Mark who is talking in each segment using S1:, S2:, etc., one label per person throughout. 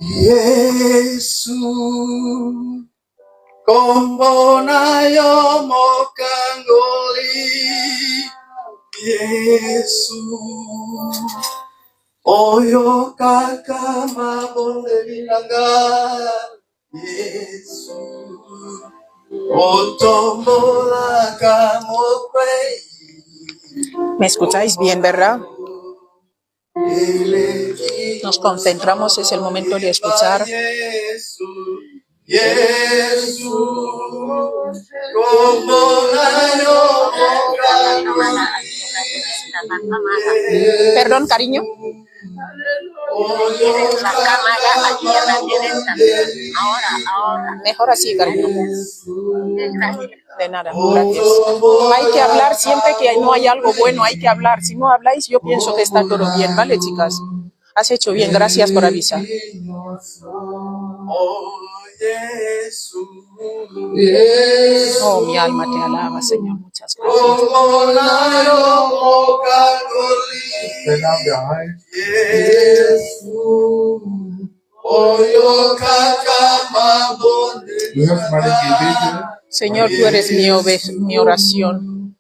S1: Yesu kombonayo mokangoli Yesu oyo kaka mabonde bilanga Yesu otombola kamokwe.
S2: ¿Me escucháis bien, verdad? Nos concentramos, es el momento de escuchar. Perdón, cariño.
S3: La cámara aquí a la derecha. Ahora.
S2: Mejor así, cariño.
S3: Gracias.
S2: De nada, gracias. Hay que hablar siempre que no hay algo bueno, hay que hablar. Si no habláis, yo pienso que está todo bien, ¿vale, chicas? Has hecho bien, gracias por avisar. Oh, mi alma te alaba, Señor, muchas gracias. Señor, tú eres mi oración.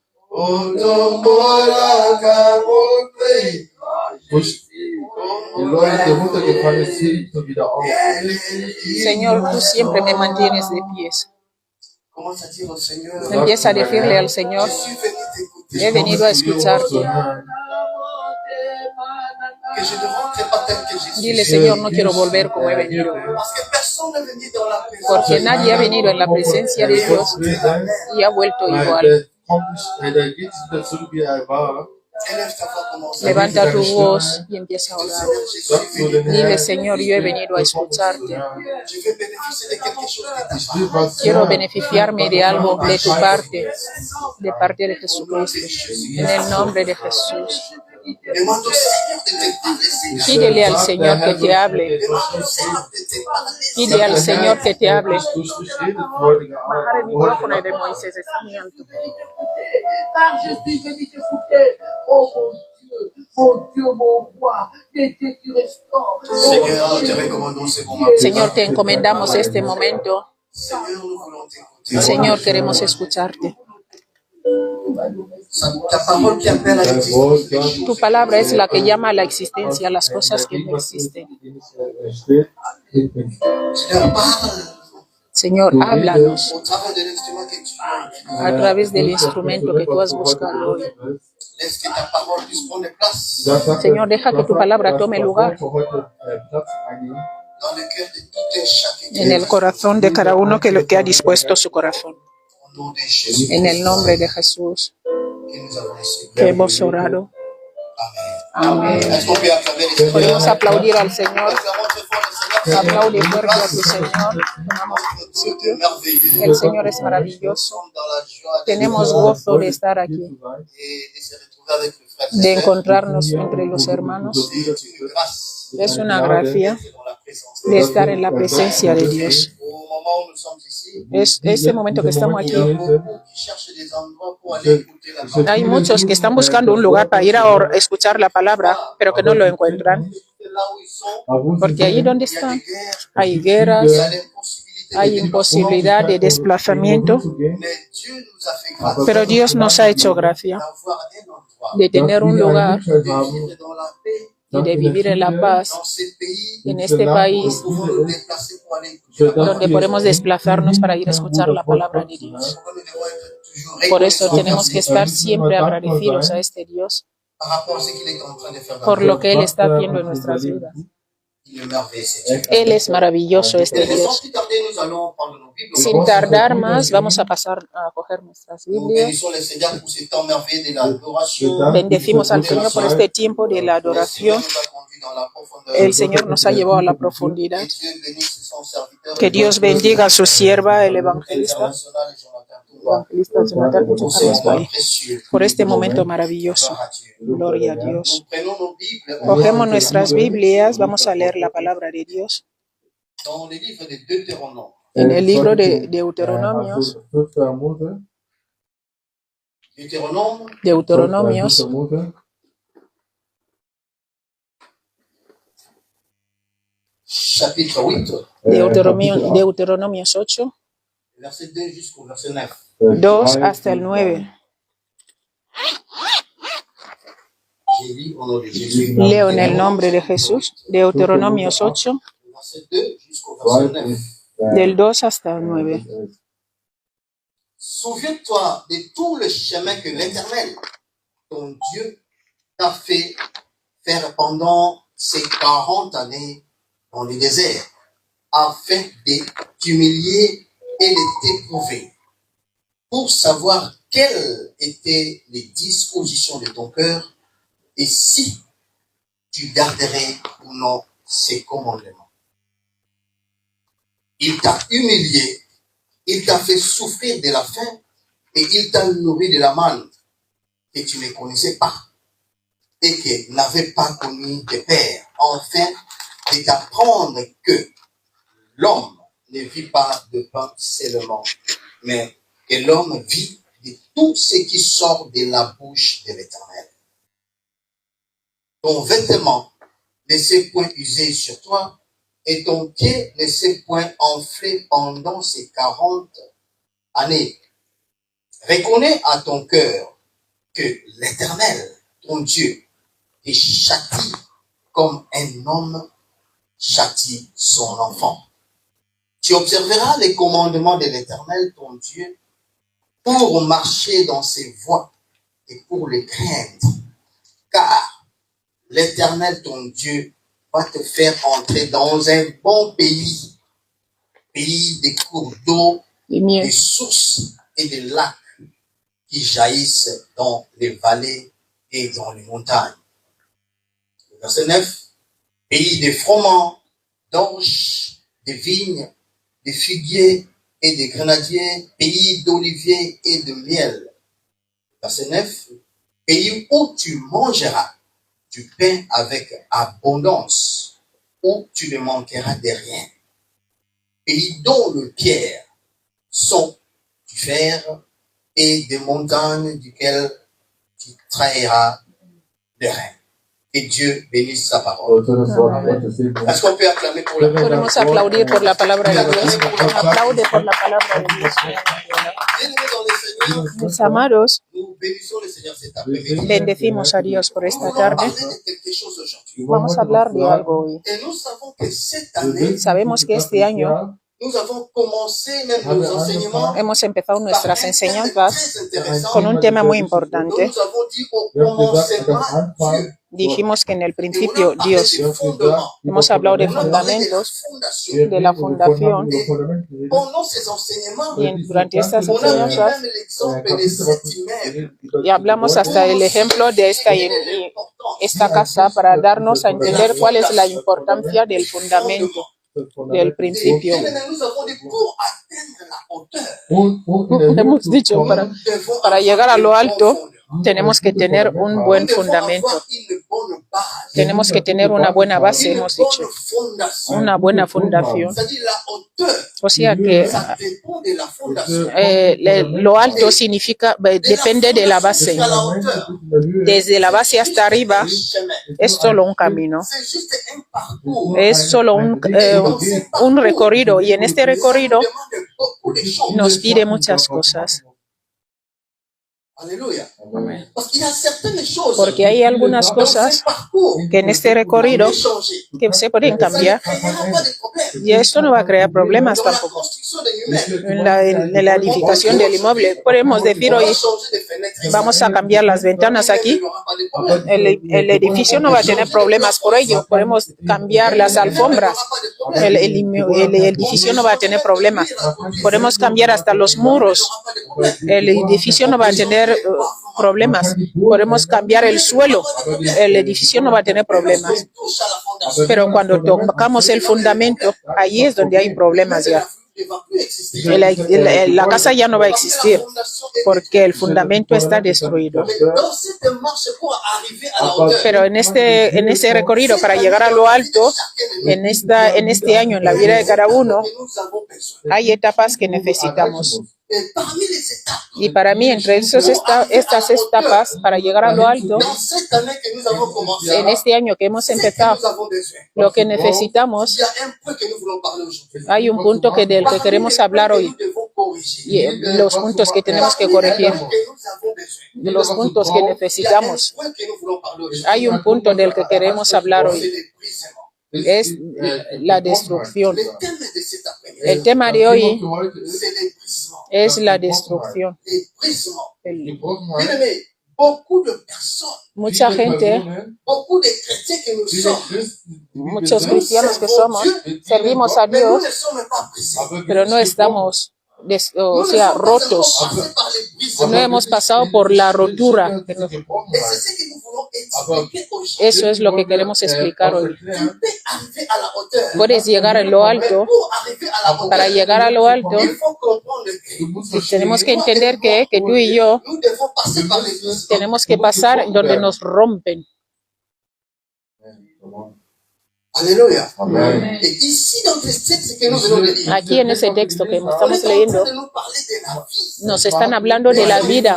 S2: Señor, tú siempre me mantienes de pies. Empieza a decirle al Señor, he venido a escucharte. Dile, Señor, no quiero volver como he venido. Porque nadie ha venido en la presencia de Dios y ha vuelto igual. Levanta tu voz y empieza a orar. Dile, Señor, yo he venido a escucharte. Quiero beneficiarme de algo de tu parte, de parte de Jesucristo. En el nombre de Jesús. Pídele al Señor que te hable. Pide al Señor que te hable. Bajar el micrófono de Moisés, está muy alto. Señor, te encomendamos este momento. Señor, queremos escucharte. Tu palabra es la que llama a la existencia las cosas que no existen. Señor, háblanos a través del instrumento que tú has buscado hoy. Señor, deja que tu palabra tome lugar en el corazón de cada uno que ha dispuesto su corazón. En el nombre de Jesús que hemos orado. Amén. Podemos aplaudir al Señor. Aplaude fuerte a tu Señor. El Señor es maravilloso. Tenemos gozo de estar aquí, de encontrarnos entre los hermanos. Es una gracia de estar en la presencia de Dios. Es ese momento que estamos aquí. Hay muchos que están buscando un lugar para ir a escuchar la palabra, pero que no lo encuentran. Porque ahí donde están hay guerras, hay imposibilidad de desplazamiento. Pero Dios nos ha hecho gracia de tener un lugar y de vivir en la paz en este país donde podemos desplazarnos para ir a escuchar la palabra de Dios. Por eso tenemos que estar siempre agradecidos a este Dios por lo que Él está haciendo en nuestras vidas. Él es maravilloso, este Dios. Sin tardar más, vamos a pasar a coger nuestras Biblias. Bendecimos al Señor por este tiempo de la adoración. El Señor nos ha llevado a la profundidad. Que Dios bendiga a su sierva, el evangelista Jonathan, por este momento maravilloso. Gloria a Dios. Cogemos nuestras Biblias, vamos a leer la palabra de Dios. En el libro de Deuteronomios.
S1: chapitre 8,
S2: Deuteronomios 8,
S1: verset 2 jusqu'au verset 9.
S2: 2 hasta el 9.
S1: J'ai lu au nom de Jésus.
S2: Leo en el nombre de Jesús, Deuteronomios 8,
S1: Verset 2 jusqu'au verset 9.
S2: del 2 hasta el 9.
S1: Souviens-toi de tout le chemin que l'Éternel, ton Dieu, t'a fait faire pendant ces 40 années dans le désert, afin de t'humilier et de t'éprouver, pour savoir quelles étaient les dispositions de ton cœur et si tu garderais ou non ses commandements. Il t'a humilié, il t'a fait souffrir de la faim et il t'a nourri de la manne que tu ne connaissais pas et que n'avait pas connu tes pères, afin de t'apprendre que l'homme ne vit pas de pain seulement, mais que l'homme vit de tout ce qui sort de la bouche de l'Éternel. Ton vêtement ne s'est point usé sur toi, et ton pied ne s'est point enflé pendant ces 40 années. Reconnais à ton cœur que l'Éternel, ton Dieu, te châtie comme un homme châtie son enfant. Tu observeras les commandements de l'Éternel, ton Dieu, pour marcher dans ses voies et pour les craindre. Car l'Éternel, ton Dieu, va te faire entrer dans un bon pays, pays des cours d'eau, des sources et des lacs qui jaillissent dans les vallées et dans les montagnes. Verset 9, pays des froment, d'orge, des vignes, des figuiers et des grenadiers, pays d'oliviers et de miel. Verset 9, pays où tu mangeras du pain avec abondance, où tu ne manqueras de rien. Pays dont le pierre sont du fer et des montagnes duquel tu trahieras des reins. Que Dieu bénisse sa parole. Est-ce qu'on peut acclamer pour la parole?
S2: Podemos aplaudir por la palabra de Dios. Aplaude por la palabra de Dios.
S1: Bien-aimés dans le Seigneur,
S2: Mis amados,
S1: nous bénissons le Seigneur cet après-midi.
S2: bendecimos a Dios por
S1: Nous
S2: esta
S1: allons
S2: tarde.
S1: parler de quelque chose aujourd'hui.
S2: Vamos a hablar de algo hoy.
S1: Et nous savons que cette année,
S2: Sabemos que este año
S1: nous avons commencé même nos enseignements
S2: hemos empezado nuestras
S1: par un thème
S2: enseñanzas
S1: très intéressant.
S2: con un tema muy
S1: Nous
S2: importante.
S1: avons dit au commencement, Dieu.
S2: Dijimos que en el principio Dios,
S1: Des fondements.
S2: hemos hablado de
S1: On a parlé de la
S2: fundamentos,
S1: fondation.
S2: de la fundación,
S1: Pendant ces enseignements,
S2: y durante estas
S1: on a pris
S2: enseñanzas,
S1: même l'exemple de cet immeuble.
S2: y hablamos hasta el ejemplo de esta casa para darnos a entender cuál es la importancia del fundamento, del principio.
S1: Nous avons dit pour atteindre la hauteur,
S2: Hemos dicho, para llegar a lo alto, tenemos que tener un buen fundamento. Tenemos que tener una buena base, hemos dicho. Una buena fundación. O sea que lo alto significa, depende de la base. Desde la base hasta arriba es solo un camino. Es solo un recorrido. Y en este recorrido nos pide muchas cosas.
S1: Aleluya.
S2: Amén.
S1: Porque
S2: Porque hay algunas cosas que en este recorrido que se pueden cambiar y esto no va a crear problemas tampoco. En la edificación del inmueble podemos decir hoy vamos a cambiar las ventanas aquí, el edificio no va a tener problemas por ello. Podemos cambiar las alfombras, el edificio no va a tener problemas. Podemos cambiar hasta los muros, el edificio no va a tener problemas. Podemos cambiar el suelo, el edificio no va a tener problemas. Pero cuando tocamos el fundamento, ahí es donde hay problemas ya. La casa ya no va a existir porque el fundamento está destruido. Pero en este recorrido para llegar a lo alto, en este año en la vida de cada uno, hay etapas que necesitamos.
S1: Et parmi les étapes,
S2: Y para mí, entre estas etapas, para llegar a lo alto,
S1: dans cette année que nous avons commencé,
S2: en este año que hemos
S1: c'est que
S2: empezado,
S1: nous avons besoin.
S2: lo que
S1: Il
S2: necesitamos,
S1: y a un point que nous voulons parler aujourd'hui.
S2: hay un punto del que
S1: Parmi
S2: queremos
S1: les
S2: hablar
S1: points que
S2: hoy,
S1: nous devons corriger.
S2: y los puntos que tenemos que
S1: Parmi les
S2: corregir,
S1: points que nous avons besoin.
S2: de los puntos que
S1: Il y a un
S2: necesitamos.
S1: point que nous voulons parler aujourd'hui.
S2: Hay un punto del que queremos hablar
S1: C'est
S2: hoy,
S1: l'épuisement.
S2: es la destrucción.
S1: Le thème de cet après-midi,
S2: El tema de hoy
S1: c'est l'épuisement.
S2: es la destrucción.
S1: L'épuisement.
S2: El-
S1: Bien aimé, beaucoup de personnes,
S2: mucha gente,
S1: beaucoup de chrétiens que nous sommes,
S2: muchos
S1: nous
S2: cristianos que
S1: servons
S2: somos,
S1: Dieu,
S2: servimos a
S1: mais nous
S2: Dios,
S1: ne sommes pas brisés.
S2: pero no estamos,
S1: Nous ne sommes pas
S2: rotos.
S1: passés par les brisements.
S2: No hemos pasado por la rotura.
S1: Et c'est ce que nous voulons expliquer aujourd'hui.
S2: Eso es lo que queremos explicar hoy.
S1: Tu peux arriver à la hauteur.
S2: Puedes llegar a lo
S1: Mais
S2: alto.
S1: pour arriver à la hauteur,
S2: Para llegar a lo alto,
S1: il faut comprendre que
S2: tenemos que entender que tú y yo
S1: nous devons passer par les brisements.
S2: tenemos que pasar donde nos rompen.
S1: Alléluia. Et ici, dans ce texte que nous venons de lire,
S2: Aquí en ese texto que
S1: on
S2: estamos
S1: est en
S2: leyendo,
S1: train de nous parler de la vie
S2: nos están hablando de la vida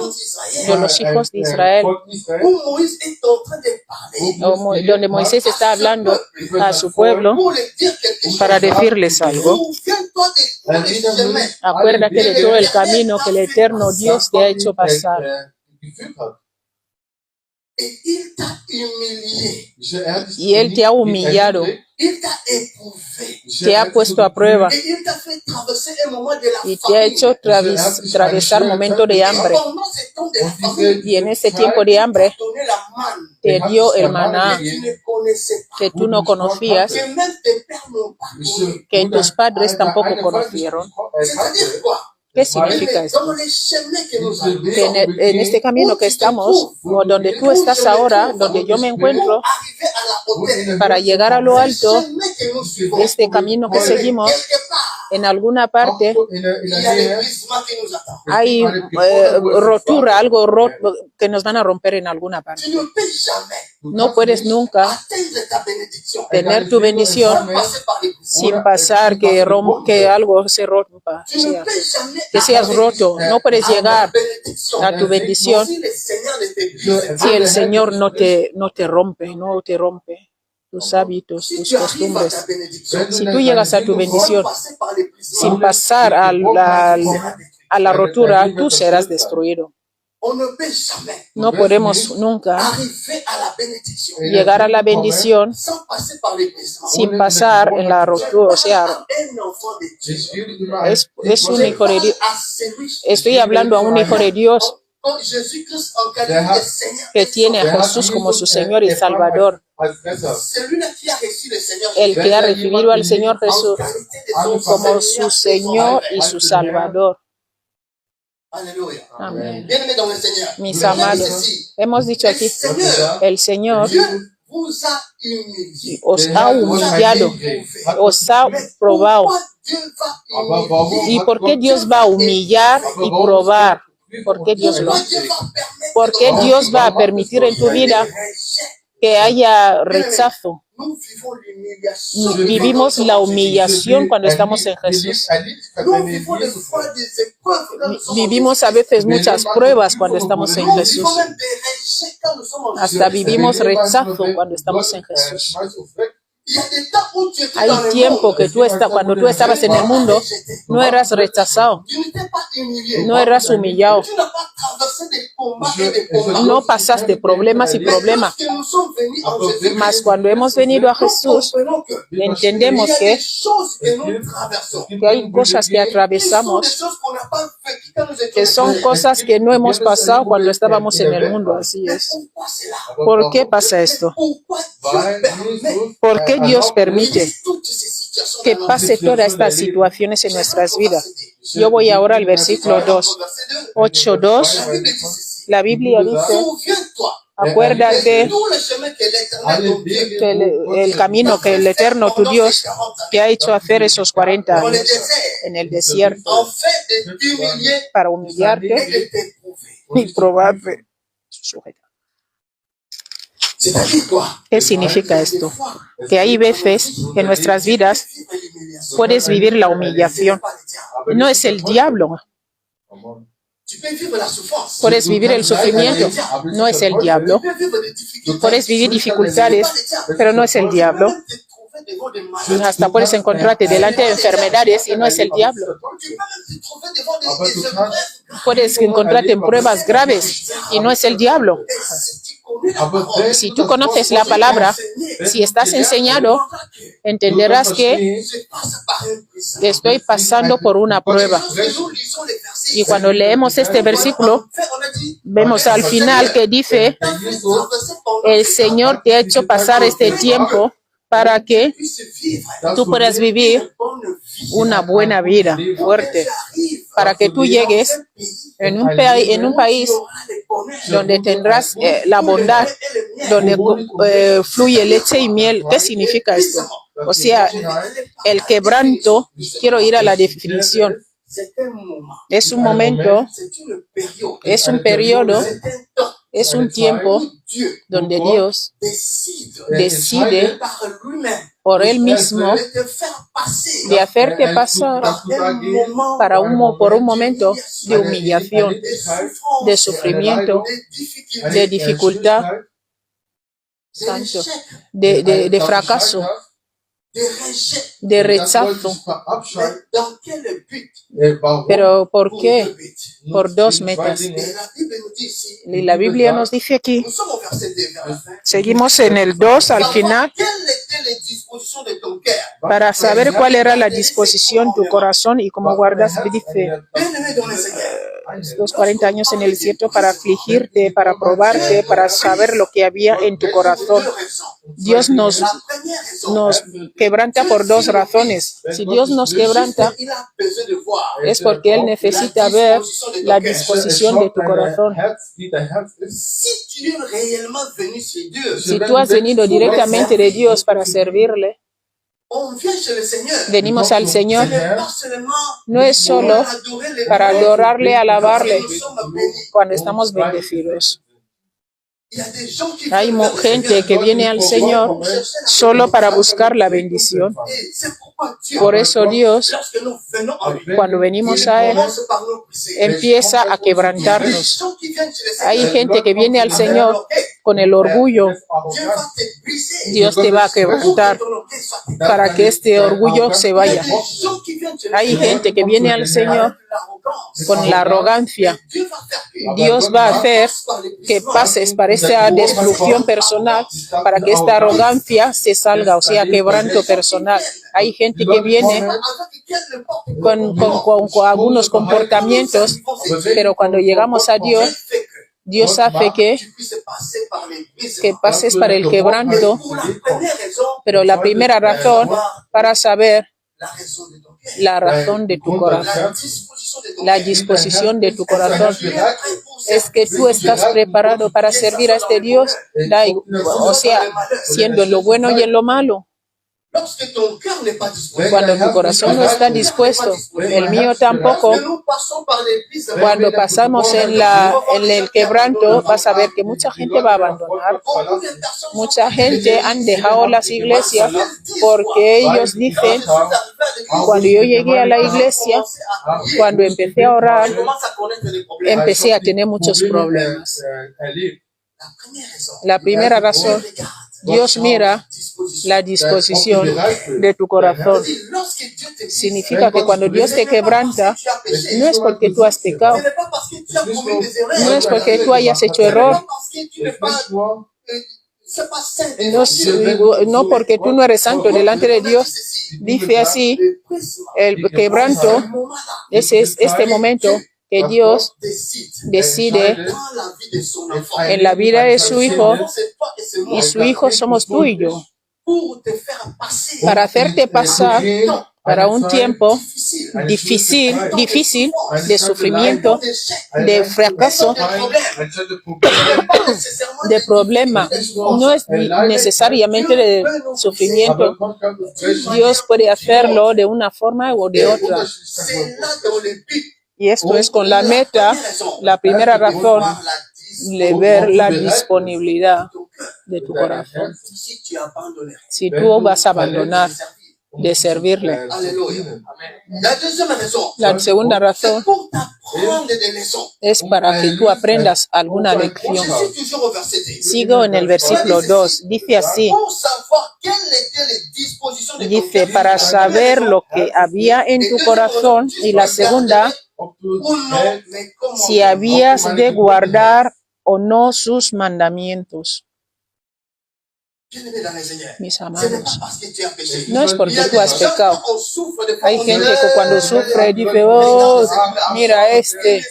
S2: de los hijos de Israel,
S1: où Moïse est en train de parler
S2: donde Moisés está hablando a su pueblo
S1: pour les dire quelque chose.
S2: para decirles algo.
S1: Souviens-toi de tous les chemins
S2: Acuérdate de todo el camino que el eterno Dios te ha hecho pasar.
S1: et il t'a humilié,
S2: Y Él te ha humillado,
S1: il t'a éprouvé
S2: te ha puesto a prueba
S1: et il t'a fait traverser un moment de la
S2: y te ha
S1: famine.
S2: hecho atravesar momentos de hambre.
S1: Pendant ce temps de la famine,
S2: Y en ese tiempo de hambre
S1: donné la manne
S2: te dio el maná
S1: que tu ne connaissais pas,
S2: que tú no conocías,
S1: que même tes pères n'ont pas connu.
S2: que tus padres tampoco conocieron.
S1: C'est-à-dire quoi?
S2: ¿Qué significa esto?
S1: Dans les chemins que nous avons,
S2: Que en este camino que estamos, o donde tú estás ahora, donde yo me encuentro,
S1: arriver à la hauteur,
S2: para llegar a lo alto,
S1: chemin que nous suivons,
S2: este camino que seguimos,
S1: quelque part,
S2: en alguna parte
S1: il y a l'épuisement qui nous attend.
S2: hay rotura, algo que nos van a romper en alguna parte.
S1: Tu ne peux jamais
S2: No puedes nunca
S1: atteindre ta bénédiction
S2: tener tu bendición
S1: sans passer par l'épuisement.
S2: sin pasar que algo se rompa,
S1: Tu ne peux jamais
S2: que seas roto. No puedes llegar
S1: bénédiction
S2: a tu bendición
S1: si le Seigneur ne te brise
S2: si el Señor no te rompe tus hábitos,
S1: Si
S2: tus
S1: tu arrives à
S2: costumbres.
S1: ta bénédiction,
S2: Si tú llegas a tu
S1: sans
S2: bendición
S1: passer par l'épuisement,
S2: sin pasar a la rotura, tú serás destruido.
S1: on ne peut jamais
S2: No podemos nunca
S1: arriver à la bénédiction
S2: llegar a la bendición
S1: sans passer par l'épuisement.
S2: sin pasar en la rotura. O sea,
S1: Un enfant de Dieu.
S2: es un hijo de Dios.
S1: À celui
S2: Estoy hablando a un hijo de Dios
S1: quand Jésus-Christ en qualité de Seigneur,
S2: que tiene a Jesús como su Señor y Salvador.
S1: celui-là qui a reçu le Seigneur
S2: El que ha recibido al Señor Jesús
S1: en qualité de son
S2: como
S1: Seigneur
S2: su Señor y su Salvador.
S1: Alléluia.
S2: Amén.
S1: Bien-aimés dans le Seigneur.
S2: Mis
S1: Le
S2: amados,
S1: texte ici,
S2: hemos dicho
S1: le
S2: aquí,
S1: Seigneur,
S2: el Señor
S1: Dieu vous a humilié.
S2: os ha humillado, os ha probado.
S1: Pourquoi Dieu va humilier?
S2: ¿Y por qué Dios va a humillar y probar? ¿Por qué Dios
S1: Pourquoi
S2: lo?
S1: Dieu va permettre
S2: ¿Por qué Dios va a permitir en tu vida que haya rechazo?
S1: Nous vivons l'humiliation.
S2: Vivimos la humillación cuando estamos en Jesús.
S1: Nous vivons des fois des épreuves quand nous sommes en
S2: Vivimos a veces muchas pruebas cuando estamos en
S1: Nous
S2: Jesús.
S1: vivons même des rejets quand nous sommes en
S2: Hasta
S1: Jésus.
S2: vivimos rechazo cuando estamos en Jesús.
S1: Il y a des temps où tu étais
S2: Hay
S1: dans le
S2: tiempo
S1: monde.
S2: que cuando tú estabas en el mundo, no eras rechazado,
S1: Tu n'étais pas humilié.
S2: no eras humillado,
S1: Tu n'as pas traversé des combats et des combats.
S2: no pasaste problemas y problemas.
S1: Que nous sommes venus en Jésus.
S2: Mas cuando hemos venido a Jesús, entendemos
S1: il y a
S2: que
S1: des choses que nous traversons.
S2: hay cosas que
S1: Qui sont des
S2: atravesamos
S1: choses qu'on n'a pas vécues quand nous étions
S2: que son cosas que no hemos pasado cuando estábamos en el mundo. Así es.
S1: Pourquoi c'est là?
S2: ¿Por qué pasa esto?
S1: Pourquoi Dieu permet
S2: ¿Por qué Dios permite
S1: toutes ces situations
S2: que
S1: dans notre
S2: pase todas estas situaciones en nuestras vidas? Yo voy ahora al versículo 2, 8:2.
S1: La Bible dit ceci.
S2: La Biblia dice,
S1: Souviens-toi
S2: acuérdate
S1: de tout le chemin que l'Éternel ton Dieu
S2: que el camino que el Eterno, tu Dios, te ha hecho hacer esos 40
S1: dans le
S2: años
S1: désert,
S2: en el desierto
S1: en fait de t'humilier
S2: para
S1: et
S2: humillarte
S1: de t'éprouver.
S2: y probarte.
S1: C'est-à-dire quoi?
S2: ¿Qué significa esto? Que hay veces que en nuestras vidas puedes vivir la humillación. No es el diablo,
S1: Tu peux vivre la souffrance.
S2: Puedes vivir el sufrimiento, no es el diablo.
S1: Tu peux vivre des difficultés.
S2: Puedes vivir dificultades, pero no es el diablo.
S1: Tu peux même te trouver devant des maladies.
S2: Hasta puedes encontrarte delante de enfermedades y no es el diablo.
S1: Tu peux même te trouver devant des épreuves.
S2: Puedes encontrarte en pruebas graves y no es el diablo.
S1: Et si tu connais la parole,
S2: Si tú conoces la palabra, si estás enseñado, entenderás que
S1: je passe par un prison.
S2: estoy pasando por una prueba.
S1: Lorsque nous lisons les versets,
S2: Y cuando leemos este versículo,
S1: on a dit,
S2: vemos al final que dice,
S1: t'as fait traverser pendant
S2: el Señor te ha hecho pasar este tiempo para que
S1: que tu puisses vivre
S2: tú puedas vivir
S1: bonne vie.
S2: una buena vida fuerte,
S1: Arrive
S2: para que tú llegues en un país
S1: tu auras les bonheurs.
S2: donde tendrás la bondad, donde fluye leche y miel. ¿Qué significa esto? O sea, el quebranto, quiero ir a la definición,
S1: C'est un moment,
S2: es un momento,
S1: c'est une période,
S2: es un periodo,
S1: c'est un temps
S2: es un tiempo
S1: où Dieu
S2: donde Dios decide
S1: par lui-même
S2: por Él mismo
S1: de te faire passer
S2: de hacerte pasar
S1: un moment
S2: por un momento de humillación,
S1: de souffrance,
S2: de sufrimiento,
S1: de difficulté,
S2: de dificultad, santo, de fracaso,
S1: de rejet.
S2: de rechazo.
S1: Mais dans quel but?
S2: Pero ¿por
S1: Pour
S2: qué?
S1: deux buts.
S2: Por dos metas.
S1: Et la Bible nous dit ici,
S2: Y la Biblia nos dice aquí,
S1: nous sommes au verset 2 vers la fin.
S2: seguimos en el 2 al final,
S1: Quelles étaient les dispositions de ton cœur?
S2: para saber cuál era la disposición de tu corazón y cómo guardas, dice,
S1: Bien-aimé dans le Seigneur,
S2: los 40 años en el desierto para afligirte, para probarte, para saber lo que había en tu corazón.
S1: deux raisons.
S2: Dios nos
S1: La première raison,
S2: nos quebranta por dos razones. Si Dios nos quebranta,
S1: il a besoin de voir
S2: es porque Él necesita ver la disposición de tu corazón.
S1: si tu es réellement venu chez Dieu.
S2: Si tú has venido directamente de Dios para servirle,
S1: On vient chez le Seigneur.
S2: venimos al Señor,
S1: Ce n'est pas seulement
S2: no es solo
S1: pour adorer le
S2: para
S1: Dieu,
S2: adorarle, alabarle,
S1: nous sommes bénis.
S2: cuando estamos bendecidos.
S1: Il y a des gens qui
S2: Hay
S1: viennent vers le
S2: gente
S1: Seigneur
S2: que viene al Señor solo para buscar la bendición.
S1: et c'est pourquoi Dieu,
S2: Por eso Dios,
S1: lorsque nous venons à lui,
S2: cuando venimos
S1: il
S2: a Él,
S1: commence par nous briser.
S2: empieza a
S1: Les
S2: quebrantarnos.
S1: gens qui viennent chez le
S2: Hay
S1: Seigneur,
S2: gente que viene al Señor con el orgullo.
S1: Dieu va te briser.
S2: Dios te va a
S1: Pour que
S2: quebrantar
S1: ton orgueil soit éteint.
S2: para que este orgullo se
S1: Il y a
S2: vaya.
S1: des gens qui viennent chez le
S2: Hay
S1: Seigneur
S2: gente que viene al Señor
S1: avec l'arrogance.
S2: con la arrogancia.
S1: Dieu va faire que
S2: Dios va a hacer que pases para esta destrucción personal, para que esta arrogancia se salga, o sea, quebranto personal. Hay gente que viene con algunos comportamientos, pero cuando llegamos a Dios, Dios hace que pases para el quebranto, pero la primera razón para saber la razón de tu corazón, la disposición de tu corazón, es que tú estás preparado para servir a este Dios, o sea, siendo en lo bueno y en lo malo. Cuando tu corazón no está dispuesto, el mío tampoco, cuando pasamos en el quebranto, vas a ver que mucha gente va a abandonar. Mucha gente han dejado las iglesias porque ellos dicen, cuando yo llegué a la iglesia, cuando empecé a orar, empecé a tener muchos problemas. La primera razón, Dios mira la disposición de tu corazón. Significa que cuando Dios te quebranta, no es porque tú has pecado, no es porque tú hayas hecho error, no porque tú no eres santo delante de Dios. Dice así, el quebranto es este momento que Dios decide en la vida de su Hijo, y su Hijo somos tú y yo, para hacerte pasar para un tiempo difícil de sufrimiento, de fracaso, de problema. No es necesariamente de sufrimiento. Dios puede hacerlo de una forma u de otra. Y esto es con la meta, la primera razón, de ver la disponibilidad de tu corazón. Si tú vas a abandonar de servirle.
S1: Alléluia. La deuxième raison,
S2: La segunda
S1: c'est
S2: razón
S1: pour t'apprendre des leçons.
S2: es para que tú aprendas alguna lección.
S1: Je suis toujours au verset 10.
S2: Sigo en el versículo 2. Dice así.
S1: Pour savoir quelles étaient les dispositions de ton
S2: Dice,
S1: cœur,
S2: para saber lo que había en tu corazón. Y la segunda,
S1: ou non, mais comment
S2: si habías de guardar o no sus mandamientos.
S1: bien-aimé dans les Seigneurs.
S2: Mis
S1: Ce n'est pas
S2: amados,
S1: parce que tu as péché.
S2: no es porque
S1: Il y a
S2: tú has
S1: des gens,
S2: pecado.
S1: quand on souffre de fois,
S2: Hay
S1: on
S2: gente
S1: dit,
S2: que cuando sufre dice, oh, mira este,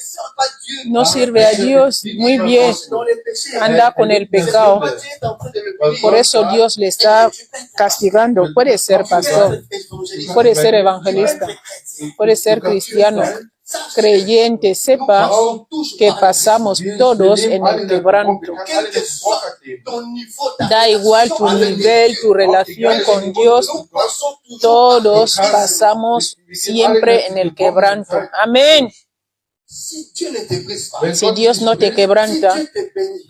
S2: no sirve a Dios, muy bien, anda con el pecado. Por eso Dios le está castigando. Puede ser pastor, puede ser evangelista, puede ser cristiano, creyente. Sepa que pasamos todos en el quebranto. Da igual tu nivel, tu relación con Dios, todos pasamos siempre en el quebranto. Amén. Si Dios no te quebranta,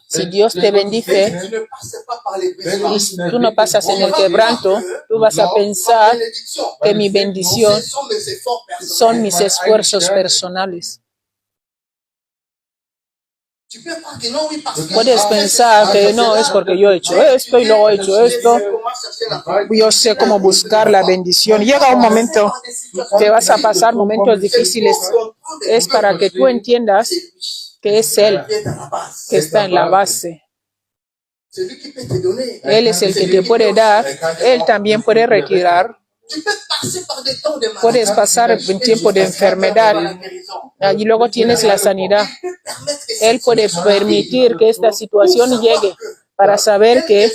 S2: si Dios te bendice y tú no pasas en el quebranto, tú vas a pensar que mi bendición son mis esfuerzos personales. Puedes pensar que no, es porque yo he hecho esto y luego he hecho esto. Yo sé cómo buscar la bendición. Llega un momento que vas a pasar momentos difíciles. Es para que tú entiendas que es Él que está en la base. Él es el que te puede dar. Él también puede retirar. Puedes pasar un tiempo de enfermedad y luego tienes la sanidad. Él puede permitir que esta situación llegue para saber que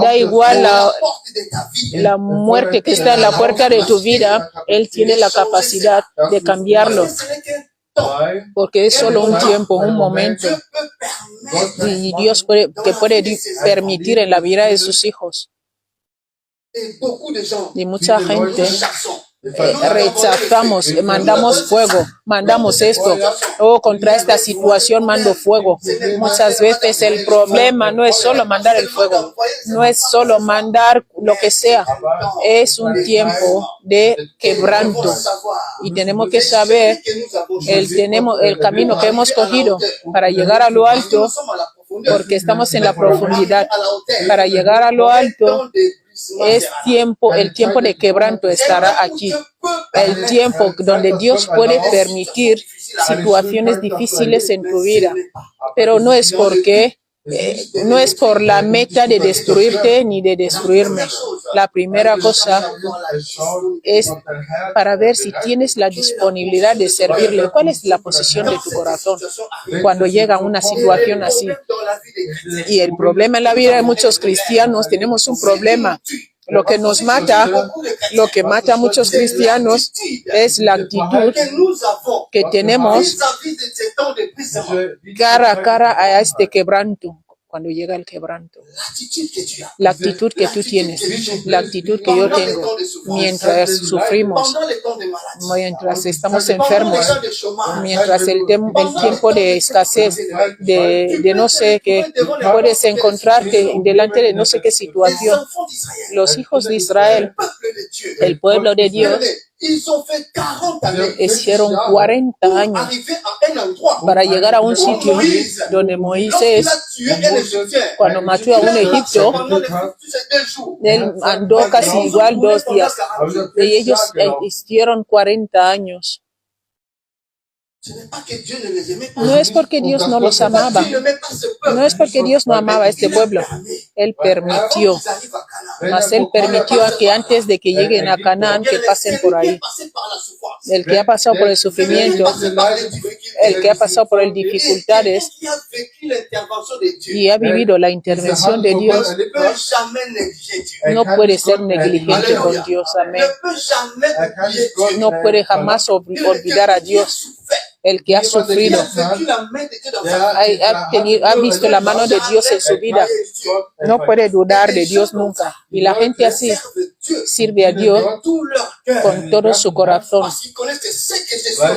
S2: da igual la muerte que está en la puerta de tu vida, Él tiene la capacidad de cambiarlo. Porque es solo un tiempo, un momento. Y Dios te puede permitir en la vida de sus hijos. Y mucha gente rechazamos, mandamos fuego, mandamos esto, o contra esta situación mando fuego. Muchas veces el problema no es solo mandar el fuego, no es solo mandar lo que sea, es un tiempo de quebranto. Y tenemos que saber el camino que hemos cogido para llegar a lo alto, porque estamos en la profundidad. Para llegar a lo alto, el tiempo de quebranto estará aquí. El tiempo donde Dios puede permitir situaciones difíciles en tu vida. Pero no es porque no es por la meta de destruirte ni de destruirme. La primera cosa es para ver si tienes la disponibilidad de servirle. ¿Cuál es la posición de tu corazón cuando llega una situación así? Y el problema en la vida de muchos cristianos, tenemos un problema. Lo que nos mata, lo que mata a muchos cristianos es la actitud que tenemos cara a cara a este quebranto. Cuando llega el quebranto, la actitud que tú tienes, la actitud que yo tengo mientras sufrimos, mientras estamos enfermos, mientras el tiempo de escasez, de no sé qué, puedes encontrarte delante de no sé qué situación. Los hijos de Israel, el pueblo de Dios, hicieron 40 años para llegar a un sitio donde Moisés, cuando mató a un egipcio, él andó casi igual 2 días. Y ellos hicieron 40 años. No es porque Dios no los amaba. No es porque Dios no amaba a este pueblo. Él permitió. Mas Él permitió a que antes de que lleguen a Canaán, que pasen por ahí. El que ha pasado por el sufrimiento, el que ha pasado por las dificultades y ha vivido la intervención de Dios, no puede ser negligente con Dios. Amén. No puede jamás olvidar a Dios. El que ha sufrido, ha visto la mano de Dios en su vida, no puede dudar de Dios nunca. Y la gente así sirve a Dios con todo su corazón,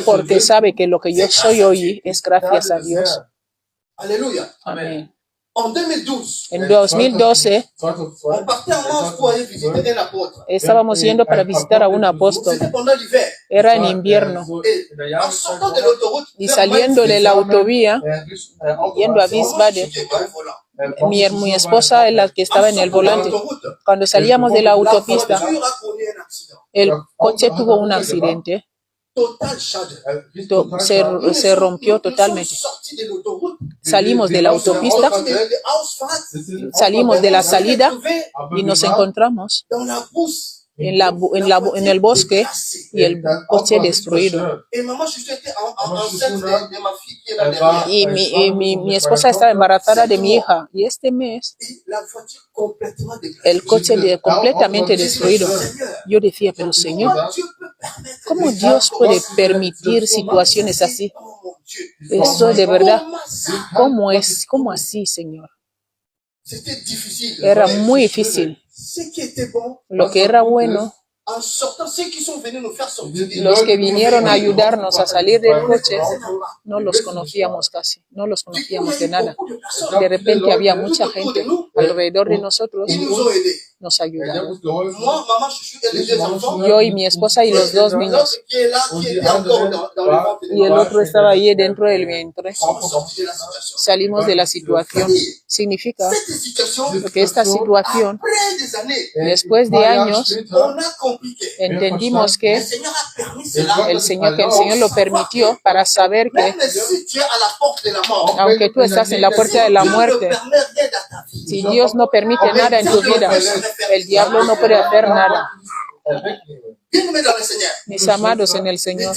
S2: porque sabe que lo que yo soy hoy es gracias a Dios. Amén.
S1: En 2012,
S2: En 2012
S1: on partait en masse pour aller visiter un apôtre.
S2: estábamos yendo para visitar a un apóstol.
S1: C'était pendant l'hiver.
S2: Era en invierno.
S1: Et en sortant de l'autoroute,
S2: Y saliendo de la autovía, yendo a
S1: moi,
S2: Wiesbaden,
S1: j'étais dans le volant.
S2: mi esposa es la que estaba en el volante. Cuando salíamos de la
S1: La
S2: autopista,
S1: voiture a connu un accident.
S2: el coche tuvo un accidente.
S1: Total shadow.
S2: Se rompió
S1: Nous
S2: totalmente.
S1: sommes sortis de l'autoroute.
S2: Salimos de la autopista,
S1: De Ausfahrt.
S2: salimos de la
S1: On s'est
S2: salida
S1: retrouvé
S2: y nos encontramos
S1: dans la brousse.
S2: en el bosque y el coche destruido.
S1: Et maman, je suis enceinte de ma fille qui est là derrière.
S2: Y mi esposa estaba embarazada de mi hija. Y este mes,
S1: Et la voiture complètement déclarée.
S2: el coche completamente destruido. Yo decía, pero Señor,
S1: Comment Dieu peut permettre
S2: ¿cómo
S1: des
S2: Dios
S1: gens
S2: puede
S1: comme
S2: permitir
S1: ça?
S2: situaciones así?
S1: Oh mon Dieu.
S2: Eso de verdad,
S1: Comment ça?
S2: ¿cómo así, Señor?
S1: C'était difficile.
S2: Era muy difícil.
S1: Ce qui était bon,
S2: Lo que era bueno,
S1: en sortant, ceux qui sont venus nous faire sortir.
S2: los que vinieron a ayudarnos a salir del coche, no los conocíamos casi, no los conocíamos de nada. De repente había mucha gente alrededor de nosotros,
S1: Ils nous ont aidés.
S2: nos ayudaron.
S1: Moi, maman, je suis et les deux enfants.
S2: Yo y mi esposa y los dos niños.
S1: L'autre qui est là, qui était encore dans le ventre de
S2: Y el otro estaba ahí dentro del vientre.
S1: somos sortis de la situation.
S2: Salimos de la situación. Significa
S1: Cette situation,
S2: que esta situación,
S1: après des années,
S2: después de años,
S1: on a compris que
S2: entendimos
S1: le
S2: que
S1: Seigneur a permis cela.
S2: el Señor lo permitió para saber que
S1: Même si tu es à la porte de la mort,
S2: aunque tú estás en la puerta de la
S1: Dieu ne
S2: muerte,
S1: permet rien dans ta vie.
S2: si Dios no permite nada en tu vida, el diablo no puede hacer nada.
S1: Bien-aimés dans le Seigneur,
S2: Mis amados en el Señor,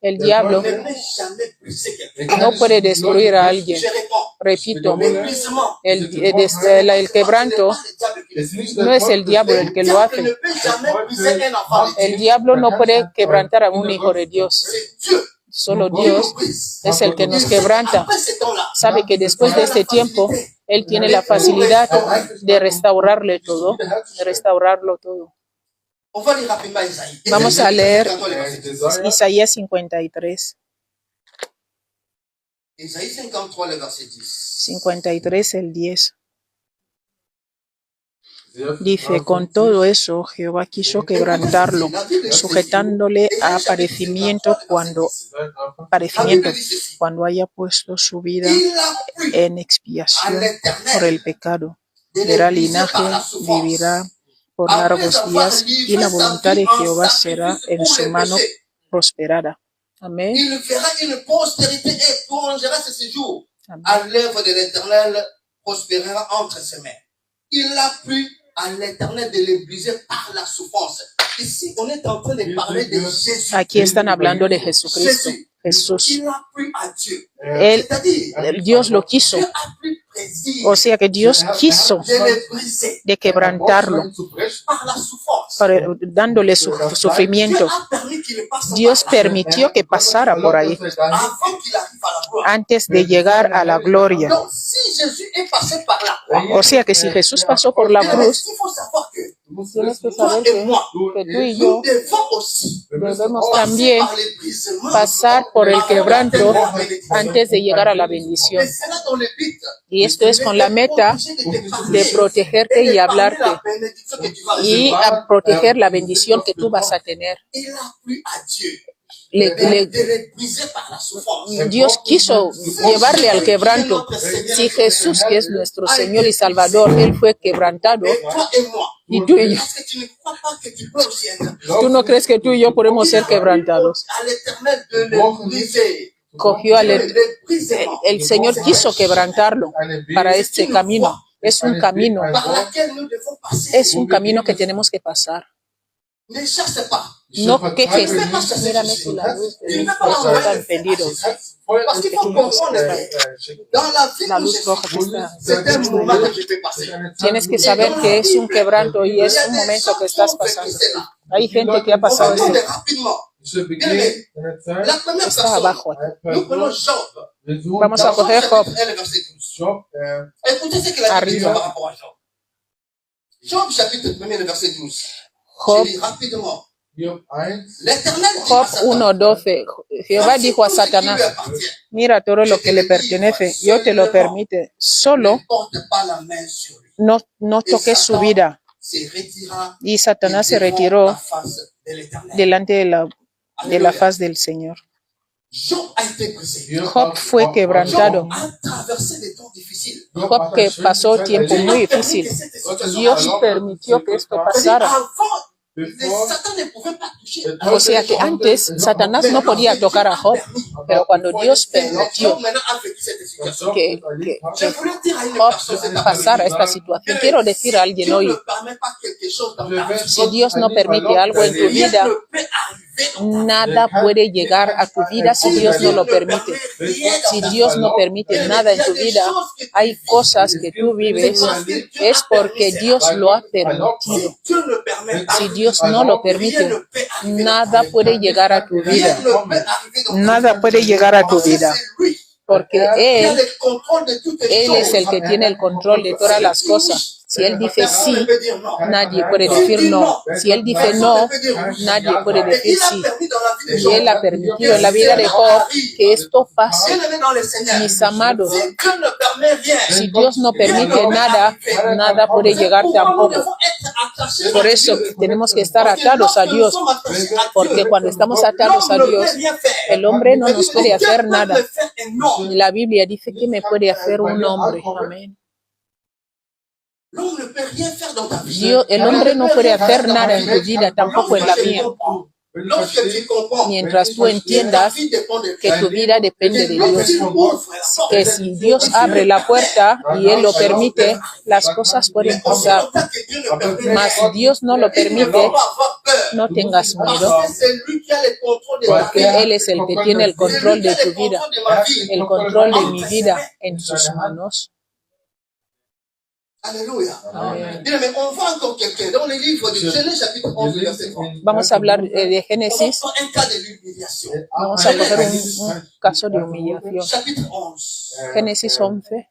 S2: el
S1: ne
S2: diablo
S1: peut jamais briser quelqu'un.
S2: no puede destruir a alguien.
S1: Je réponds,
S2: Repito,
S1: l'épuisement,
S2: el quebranto no es el diablo el que lo hace.
S1: ne peut jamais briser un enfant de Dieu.
S2: El diablo no puede quebrantar a un hijo de Dios.
S1: C'est Dieu
S2: Solo
S1: qui
S2: Dios
S1: nous brise.
S2: es el que nos
S1: Et
S2: quebranta.
S1: après ce temps-là,
S2: Sabe que después de este tiempo, Él tiene la facilidad de restaurarle todo, de restaurarlo todo.
S1: on va lire rapidement Isaïe.
S2: Vamos a leer
S1: Isaïe
S2: Isaías 53.
S1: Isaïe 53, le verset 10.
S2: 53, el 10. Dice, con todo eso, Jehová quiso quebrantarlo, sujetándole a padecimiento cuando haya puesto su vida
S1: Il a pris
S2: en
S1: à
S2: expiación por
S1: l'éternel
S2: el pecado. Verá linaje, vivirá por largos días, y la voluntad de Jehová será en su mano prosperada. Amén.
S1: Il verra une postérité et prolongera ses séjours.
S2: Amén.
S1: À l'œuvre de l'Éternel prospérera entre ses mains. Il a plu à l'Éternel de le briser par la souffrance. Ici, on est en train de parler de Jésus.
S2: Aquí están hablando de Jesucristo. Jesús.
S1: Il a plu à Dieu.
S2: Él, Dios lo quiso.
S1: Dieu a pris plaisir
S2: O sea que Dios quiso
S1: de le briser
S2: de quebrantarlo,
S1: par la souffrance.
S2: dándole su sufrimiento.
S1: Dieu a permis qu'il passe
S2: Dios
S1: par là.
S2: permitió que pasara por ahí
S1: Avant qu'il arrive à la gloire.
S2: antes de llegar a la gloria.
S1: Donc, si Jésus est passé par la croix,
S2: O sea que si Jesús pasó por la cruz,
S1: il faut savoir que
S2: tienes que
S1: toi
S2: saber
S1: et moi,
S2: que tú y
S1: nous
S2: yo
S1: devons aussi
S2: debemos
S1: passer
S2: también
S1: par les brisements
S2: pasar por el
S1: avant
S2: quebranto
S1: d'atteindre la bénédiction.
S2: antes de llegar a la bendición.
S1: Et c'est là dans le but
S2: Y esto es con la meta de protegerte y hablarte
S1: la bénédiction que tu vas
S2: y
S1: recevoir.
S2: a proteger la bendición que tú vas a tener.
S1: Il a plu à Dieu
S2: Le- le-
S1: de le briser par la souffrance.
S2: Dios quiso llevarle al quebranto. Si Jesús, que es nuestro Señor y Salvador, Él fue quebrantado,
S1: Et toi et moi,
S2: y tú y yo,
S1: est-ce que tu ne crois pas que tu peux aussi être
S2: ¿tú no crees que tú y yo podemos ser quebrantados?
S1: à l'Éternel de le briser?
S2: Cogió al
S1: Le brisement
S2: el Señor quiso quebrantarlo para este camino. Es un camino,
S1: par laquelle nous devons passer.
S2: es un camino que tenemos que pasar.
S1: Ne cherche pas.
S2: No quejes. Mírame tu la luz, estoy tan prendido.
S1: Parce qu'il faut comprendre que dans la vie
S2: La
S1: où
S2: luz
S1: je
S2: roja que
S1: suis,
S2: está.
S1: c'est un moment que je vais passer.
S2: Tienes que saber que es un quebranto y es un momento que estás pasando. Hay gente que ha
S1: On
S2: pasado
S1: va prendre
S2: esto.
S1: rapidement.
S4: Bien-aimé,
S1: La première
S2: Está
S1: personne,
S2: abajo.
S1: nous prenons Job.
S2: Vamos a coger Job.
S1: Elle, verset 12. Écoutez ce qu'il a dit
S2: Arriba.
S1: par rapport à Job. Job, chapitre 1, le verset 12.
S2: Job,
S1: Je lis rapidement. L'éternel dit à
S2: Job
S1: Satan,
S2: 1:12. Jehová dijo a
S1: tout ce qui lui
S2: Satanás,
S1: appartient,
S2: mira todo lo que le pertenece, yo te lo permite, solo
S1: ne porte pas la main sur lui.
S2: no
S1: Et
S2: toques su
S1: Satan
S2: vida.
S1: se retira
S2: Y Satanás se
S1: devant
S2: retiró
S1: la face de l'Éternel.
S2: delante de la
S1: Alléluia.
S2: faz del Señor.
S1: Job a été brisé.
S2: Job fue quebrantado.
S1: Job a traversé des temps difficiles.
S2: Job que pasó tiempo muy difícil. Dios permitió que esto pasara.
S1: Satan ne pouvait pas toucher.
S2: O sea que antes Satanás no podía tocar a Job, pero cuando Dios permitió
S1: Job maintenant a vécu cette situation.
S2: que
S1: Je voulais dire à une
S2: Job
S1: personne cet
S2: pasara
S1: après-midi
S2: esta situación, quiero decir a alguien
S1: Dieu
S2: hoy,
S1: ne permet pas quelque chose dans ta vie.
S2: si Dios no permite algo en tu
S1: Rien
S2: vida,
S1: ne peut arriver dans ta vie.
S2: nada puede llegar a tu vida si Dios no lo permite. Si Dios no permite nada en tu vida, hay cosas que tú vives, es porque Dios lo ha permitido.
S1: Si Dieu ne permet pas,
S2: Si Dios no lo permite,
S1: rien ne peut arriver dans
S2: nada
S1: ta vie.
S2: puede llegar a tu
S1: Rien
S2: vida.
S1: ne peut arriver dans ta
S2: Nada
S1: vie.
S2: puede llegar a tu
S1: Parce que
S2: vida.
S1: c'est lui
S2: Porque
S1: qui a
S2: Él
S1: le contrôle de toutes les
S2: Él es
S1: choses.
S2: el que tiene el control de todas las cosas. Si Él dice
S1: Personne ne
S2: sí,
S1: peut dire non.
S2: nadie puede
S1: S'il
S2: decir
S1: dit
S2: no. Si Él dice
S1: personne
S2: no,
S1: ne peut dire oui.
S2: nadie puede
S1: Et
S2: decir
S1: il a
S2: sí.
S1: permis dans la vie des
S2: Y
S1: gens
S2: Él ha permitido en la vida de Job que esto pase.
S1: Bien-aimés dans le Seigneur,
S2: Mis amados,
S1: si Dieu ne permet rien,
S2: si Dios no permite nada, nada puede llegar
S1: nous
S2: tampoco.
S1: devons être attachés
S2: Por
S1: à
S2: eso
S1: Dieu.
S2: tenemos que estar
S1: Parce que
S2: atados a
S1: lorsque nous
S2: Dios.
S1: sommes attachés à
S2: Porque
S1: Dieu,
S2: cuando estamos atados a
S1: l'homme ne
S2: Dios,
S1: peut rien faire.
S2: el hombre no nos puede hacer
S1: Dieu
S2: nada.
S1: peut le faire et non.
S2: La Biblia dice que me puede hacer un hombre. Amén.
S1: L'homme ne peut rien faire dans ta vie.
S2: El hombre no puede hacer nada en tu vida, tampoco en la mía.
S1: Lorsque tu comprends
S2: Mientras tú
S1: que ta
S2: entiendas
S1: vie dépend de
S2: que tu vida depende de Dios,
S1: Dieu, ouvre la porte.
S2: que si Dios abre la puerta y Él lo permite, las cosas pueden pasar.
S1: Tant que Dieu ne permet
S2: Mas
S1: rien,
S2: si Dios no lo
S1: il ne
S2: permite,
S1: faut pas avoir peur.
S2: no tengas miedo,
S1: Parce que c'est lui qui a le contrôle de ma
S2: porque
S1: vie.
S2: Él es el que tiene el control de tu vida,
S1: de ma vie.
S2: el control de mi vida en sus manos.
S1: Alléluia.
S2: Amén.
S1: Bien, mais on voit encore quelqu'un dans le livre de Genèse chapitre 11 verset 30.
S2: Vamos a hablar de
S1: On
S2: Génesis.
S1: prend un cas de l'humiliation.
S2: Vamos a coger un caso de humillación.
S1: Chapitre 11,
S2: Génesis 11,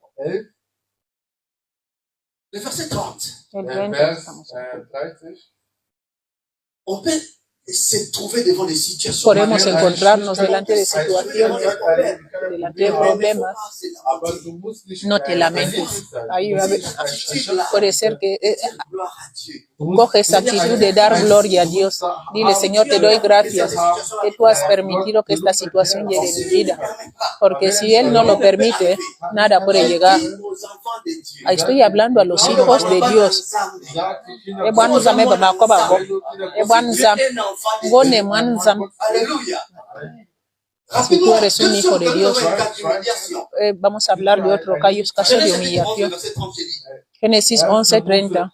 S1: le verset 30.
S2: el 20. Vamos a ver.
S1: On peut se trouver devant des situations.
S2: Podemos encontrarnos delante de situaciones, delante de problemas. No te lamentes. Ahí puede ser que
S1: Gloire à Dieu.
S2: coges actitud de dar gloria a Dios. Dile, Señor, te doy gracias que tú has permitido que esta situación llegue a mi vida. Porque si Él no lo permite, nada puede llegar.
S1: Aux enfants de Dieu.
S2: Estoy hablando a los hijos de Dios. Ebwanzame babakobago. Ebwanzam. Ngone mwanzam.
S1: Alléluia.
S2: Si tú eres un hijo de Dios,
S1: Humiliation.
S2: vamos a hablar de otro caso de humillación.
S1: Verset 30, j'ai dit.
S2: Génesis 11:30.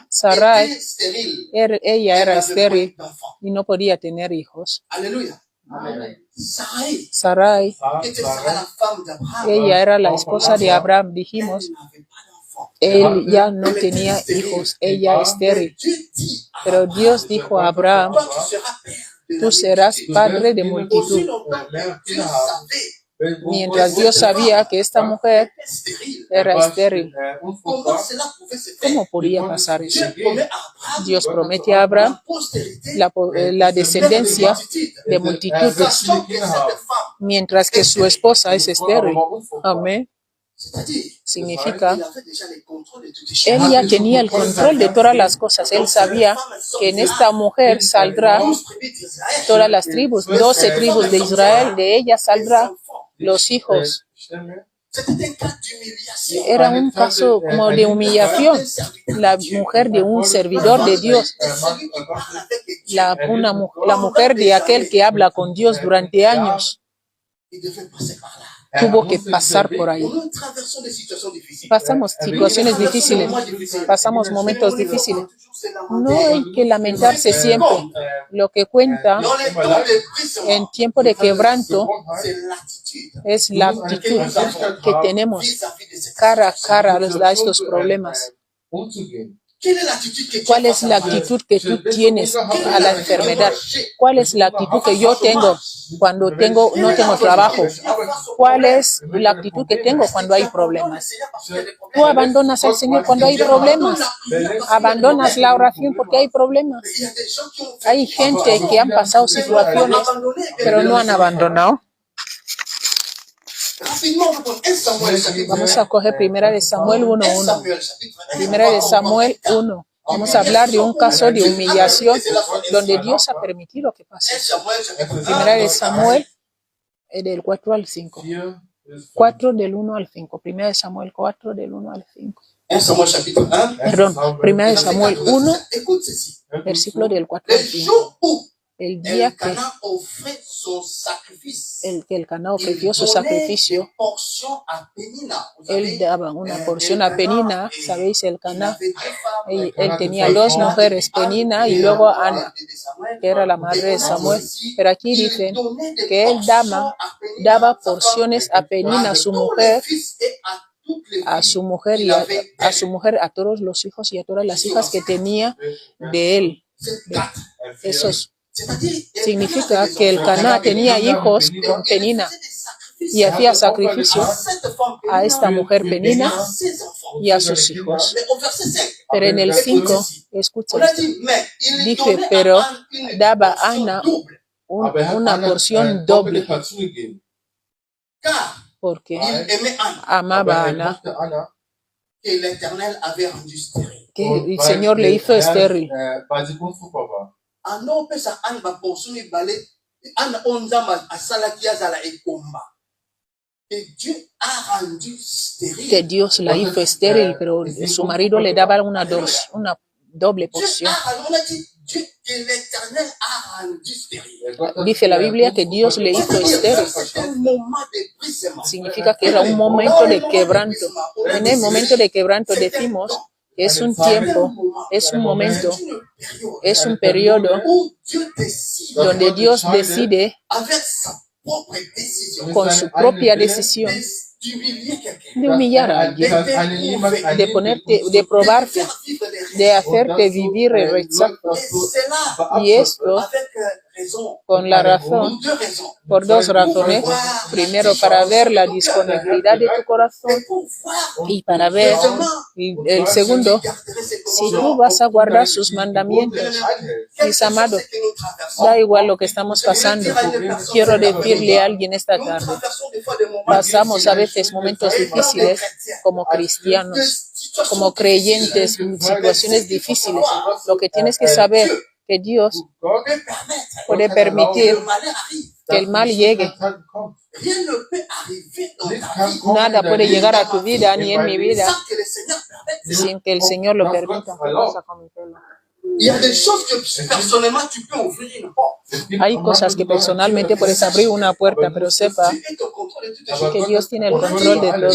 S1: Sarai était stérile.
S2: Ella era estéril
S1: D'enfants.
S2: y no podía tener hijos.
S1: Alléluia. Sarai,
S2: Sarai,
S1: qui était la femme d'Abraham,
S2: ella era la esposa de Abraham, dijimos.
S1: elle n'avait pas d'enfants.
S2: Él ya no tenía hijos, ella estéril.
S1: Dieu dit à
S2: Pero Dios dijo a Abraham,
S1: toi, tu seras père de
S2: tú
S1: la
S2: serás
S1: multitude.
S2: padre de
S1: Aussi
S2: multitud.
S1: longtemps que Dieu savait
S2: Mientras Dios sabía que esta mujer
S1: qu'elle était stérile,
S2: era estéril,
S1: comment cela pouvait se faire?
S2: ¿cómo podía pasar eso?
S1: Dieu promet à Abraham
S2: Dios promete a Abraham
S1: la postérité
S2: la descendencia de multitudes,
S1: sachant que cette femme,
S2: mientras que su esposa es estéril. Amén.
S1: c'est-à-dire,
S2: Significa,
S1: il avait déjà le contrôle de toutes les
S2: él
S1: choses.
S2: ya tenía el control de todas las cosas. Él sabía que en esta mujer saldrá
S1: 12 tribus d'Israël,
S2: todas las tribus, 12 tribus de Israel, de ellas saldrá
S1: enfants.
S2: los hijos.
S1: C'était un cas d'humiliation.
S2: Era un caso como de humillación. La mujer de un servidor de Dios,
S1: Celui qui parle avec Dieu,
S2: la mujer de aquel que habla con Dios durante años,
S1: il devait passer par là.
S2: tuvo que pasar por ahí.
S1: Nous traversons des situations difficiles.
S2: Pasamos situaciones difíciles, pasamos momentos difíciles. No hay que lamentarse siempre. Lo que cuenta
S1: Dans les temps de brisement,
S2: en tiempo de quebranto
S1: c'est l'attitude
S2: es la actitud que tenemos
S1: vis-à-vis de cette
S2: cara a
S1: situation.
S2: cara a estos problemas.
S1: Quelle est l'attitude que tu
S2: ¿Cuál
S1: as
S2: es
S1: face
S2: la
S1: à la maladie?
S2: actitud que tú tienes a la enfermedad? ¿Cuál es la actitud que yo tengo cuando no tengo trabajo? ¿Cuál es la actitud que tengo cuando hay problemas? Tú abandonas al Señor cuando hay problemas. Abandonas la oración porque hay problemas. Hay gente que han pasado situaciones, pero no han abandonado. Vamos a coger Primera de Samuel 1:1. Primera de Samuel 1. Vamos a hablar de un caso de humillación donde Dios ha permitido que pase. Primera de Samuel del 4 al 5. 4 del 1 al 5. Primera de Samuel 4 del 1 al 5. Perdón, Primera de Samuel 1, versículo del 4 al 5. El día que el Caná ofreció su sacrificio, él daba una porción a Penina. Sabéis, el Caná, él tenía dos mujeres, Penina y luego Ana, que era la madre de Samuel. Pero aquí dicen que él daba porciones a Penina, a su mujer a todos los hijos y a todas las hijas que tenía de él. Eso significa que el Caná tenía hijos con Penina y hacía sacrificio a esta mujer Penina y a sus hijos. Pero en el 5, escucha esto, dice, pero daba a Ana una porción doble, porque amaba a Ana, que el Señor le hizo estéril. Que Dios la hizo estéril, pero su marido le daba una doble porción. Dice la Biblia que Dios le hizo estéril. Significa que era un momento de quebranto. En el momento de quebranto decimos que es un tiempo, es un momento, es un periodo donde Dios decide con su propia decisión de humillar a alguien, de probarte, de hacerte vivir el rechazo. Y esto con la razón, por dos razones. Primero, para ver la disponibilidad de tu corazón, y para ver, el segundo, si tú vas a guardar sus mandamientos. Mis amados, da igual lo que estamos pasando. Quiero decirle a alguien esta tarde, pasamos a veces momentos difíciles como cristianos, como creyentes, situaciones difíciles. Lo que tienes que saber que Dios puede permitir que el mal llegue. Nada puede llegar a tu vida ni en mi vida sin que el Señor lo permita. Hay cosas que personalmente puedes abrir una puerta, pero sepa que Dios tiene el control de todo.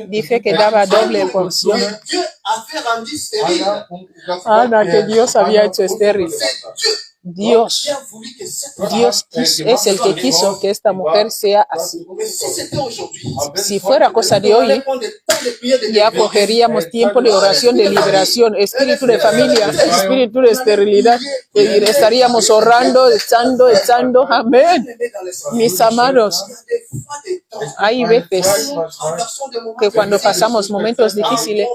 S2: Dice que daba doble porción. Ana, que Dios había hecho estéril. Dios es el que quiso que esta mujer sea así. Si fuera cosa de hoy, ya cogeríamos tiempo de oración, de liberación, espíritu de familia, espíritu de esterilidad, y estaríamos orando, echando, amén. Mis amados, hay veces que cuando pasamos momentos difíciles,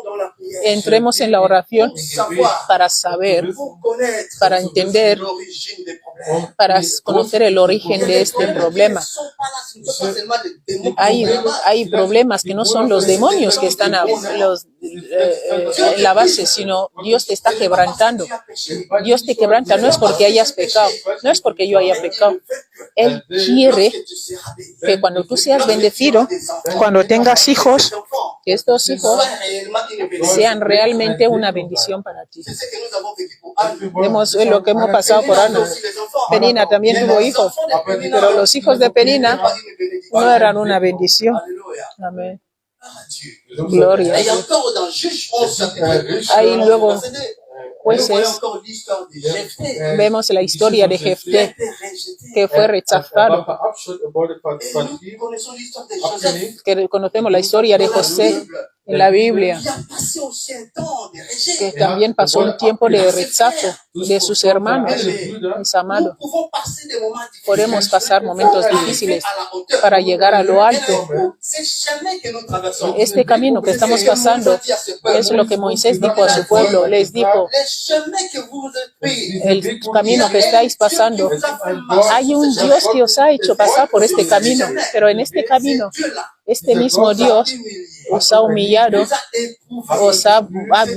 S2: entremos en la oración para saber, para entender, para conocer el origen de este problema. Hay problemas que no son los demonios que están en la base, sino Dios te está quebrantando. Dios te quebranta, no es porque hayas pecado, no es porque yo haya pecado. Él quiere que cuando tú seas bendecido, cuando tengas hijos, que estos hijos sean realmente una bendición para ti. Vemos lo que hemos pasado por Ana. Penina también tuvo hijos, pero los hijos de Penina no eran una bendición. Amén. Gloria a Dios. Ahí luego Jueces, vemos la historia de Jefté, que fue rechazado. Que conocemos la historia de José, en la Biblia,
S1: qui a passé aussi un temps de rejet.
S2: que también pasó un tiempo de rechazo de sus hermanos, mis amados.
S1: Nous pouvons passer des moments difficiles
S2: Podemos pasar momentos
S1: pour
S2: difíciles
S1: arriver à la hauteur.
S2: para llegar a lo alto.
S1: Ces chemins que nous traversons,
S2: Este camino que estamos pasando es lo que Moisés dijo a su pueblo. Les dijo,
S1: les chemins que vous avez pris,
S2: el camino que estáis pasando, hay un Dios que os ha hecho pasar por este camino, pero en este camino, este mismo Dios os ha humillado, os ha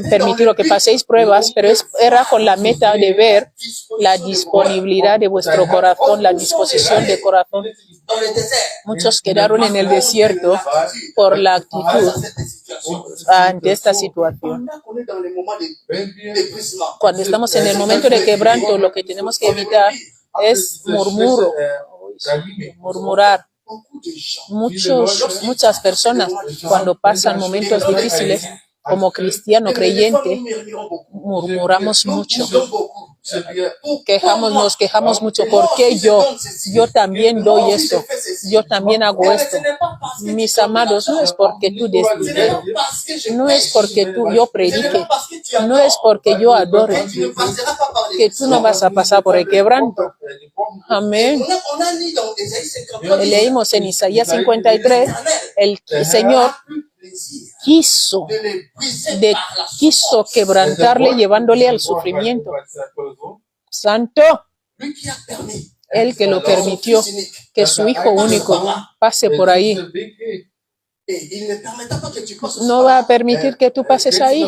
S2: permitido que paséis pruebas, pero era con la meta de ver la disponibilidad de vuestro corazón, la disposición de corazón.
S1: dans le désert.
S2: Muchos quedaron en el desierto por la actitud ante esta situación.
S1: Pendant qu'on est dans les moments d'épuisement,
S2: Cuando estamos en el momento de quebranto, lo que tenemos que evitar es murmurar.
S1: beaucoup de gens,
S2: Muchas personas, cuando pasan momentos difíciles, como cristiano creyente, murmuramos mucho. Nos quejamos mucho. ¿Por qué yo? Yo también doy esto. Yo también hago esto. Mis amados, no es porque tú des dinero. No es porque yo predique. No es porque yo adore. Que tú no vas a pasar por el quebranto. Amén.
S1: On a lu dans Ésaïe 53,
S2: Leímos en Isaías 53, el Señor quiso quebrantarle llevándole al sufrimiento. Santo,
S1: lui qui a permis
S2: el que lo permitió que su hijo único pase por ahí,
S1: et il ne permettra pas que tu passes.
S2: no va a permitir que tú pases ahí.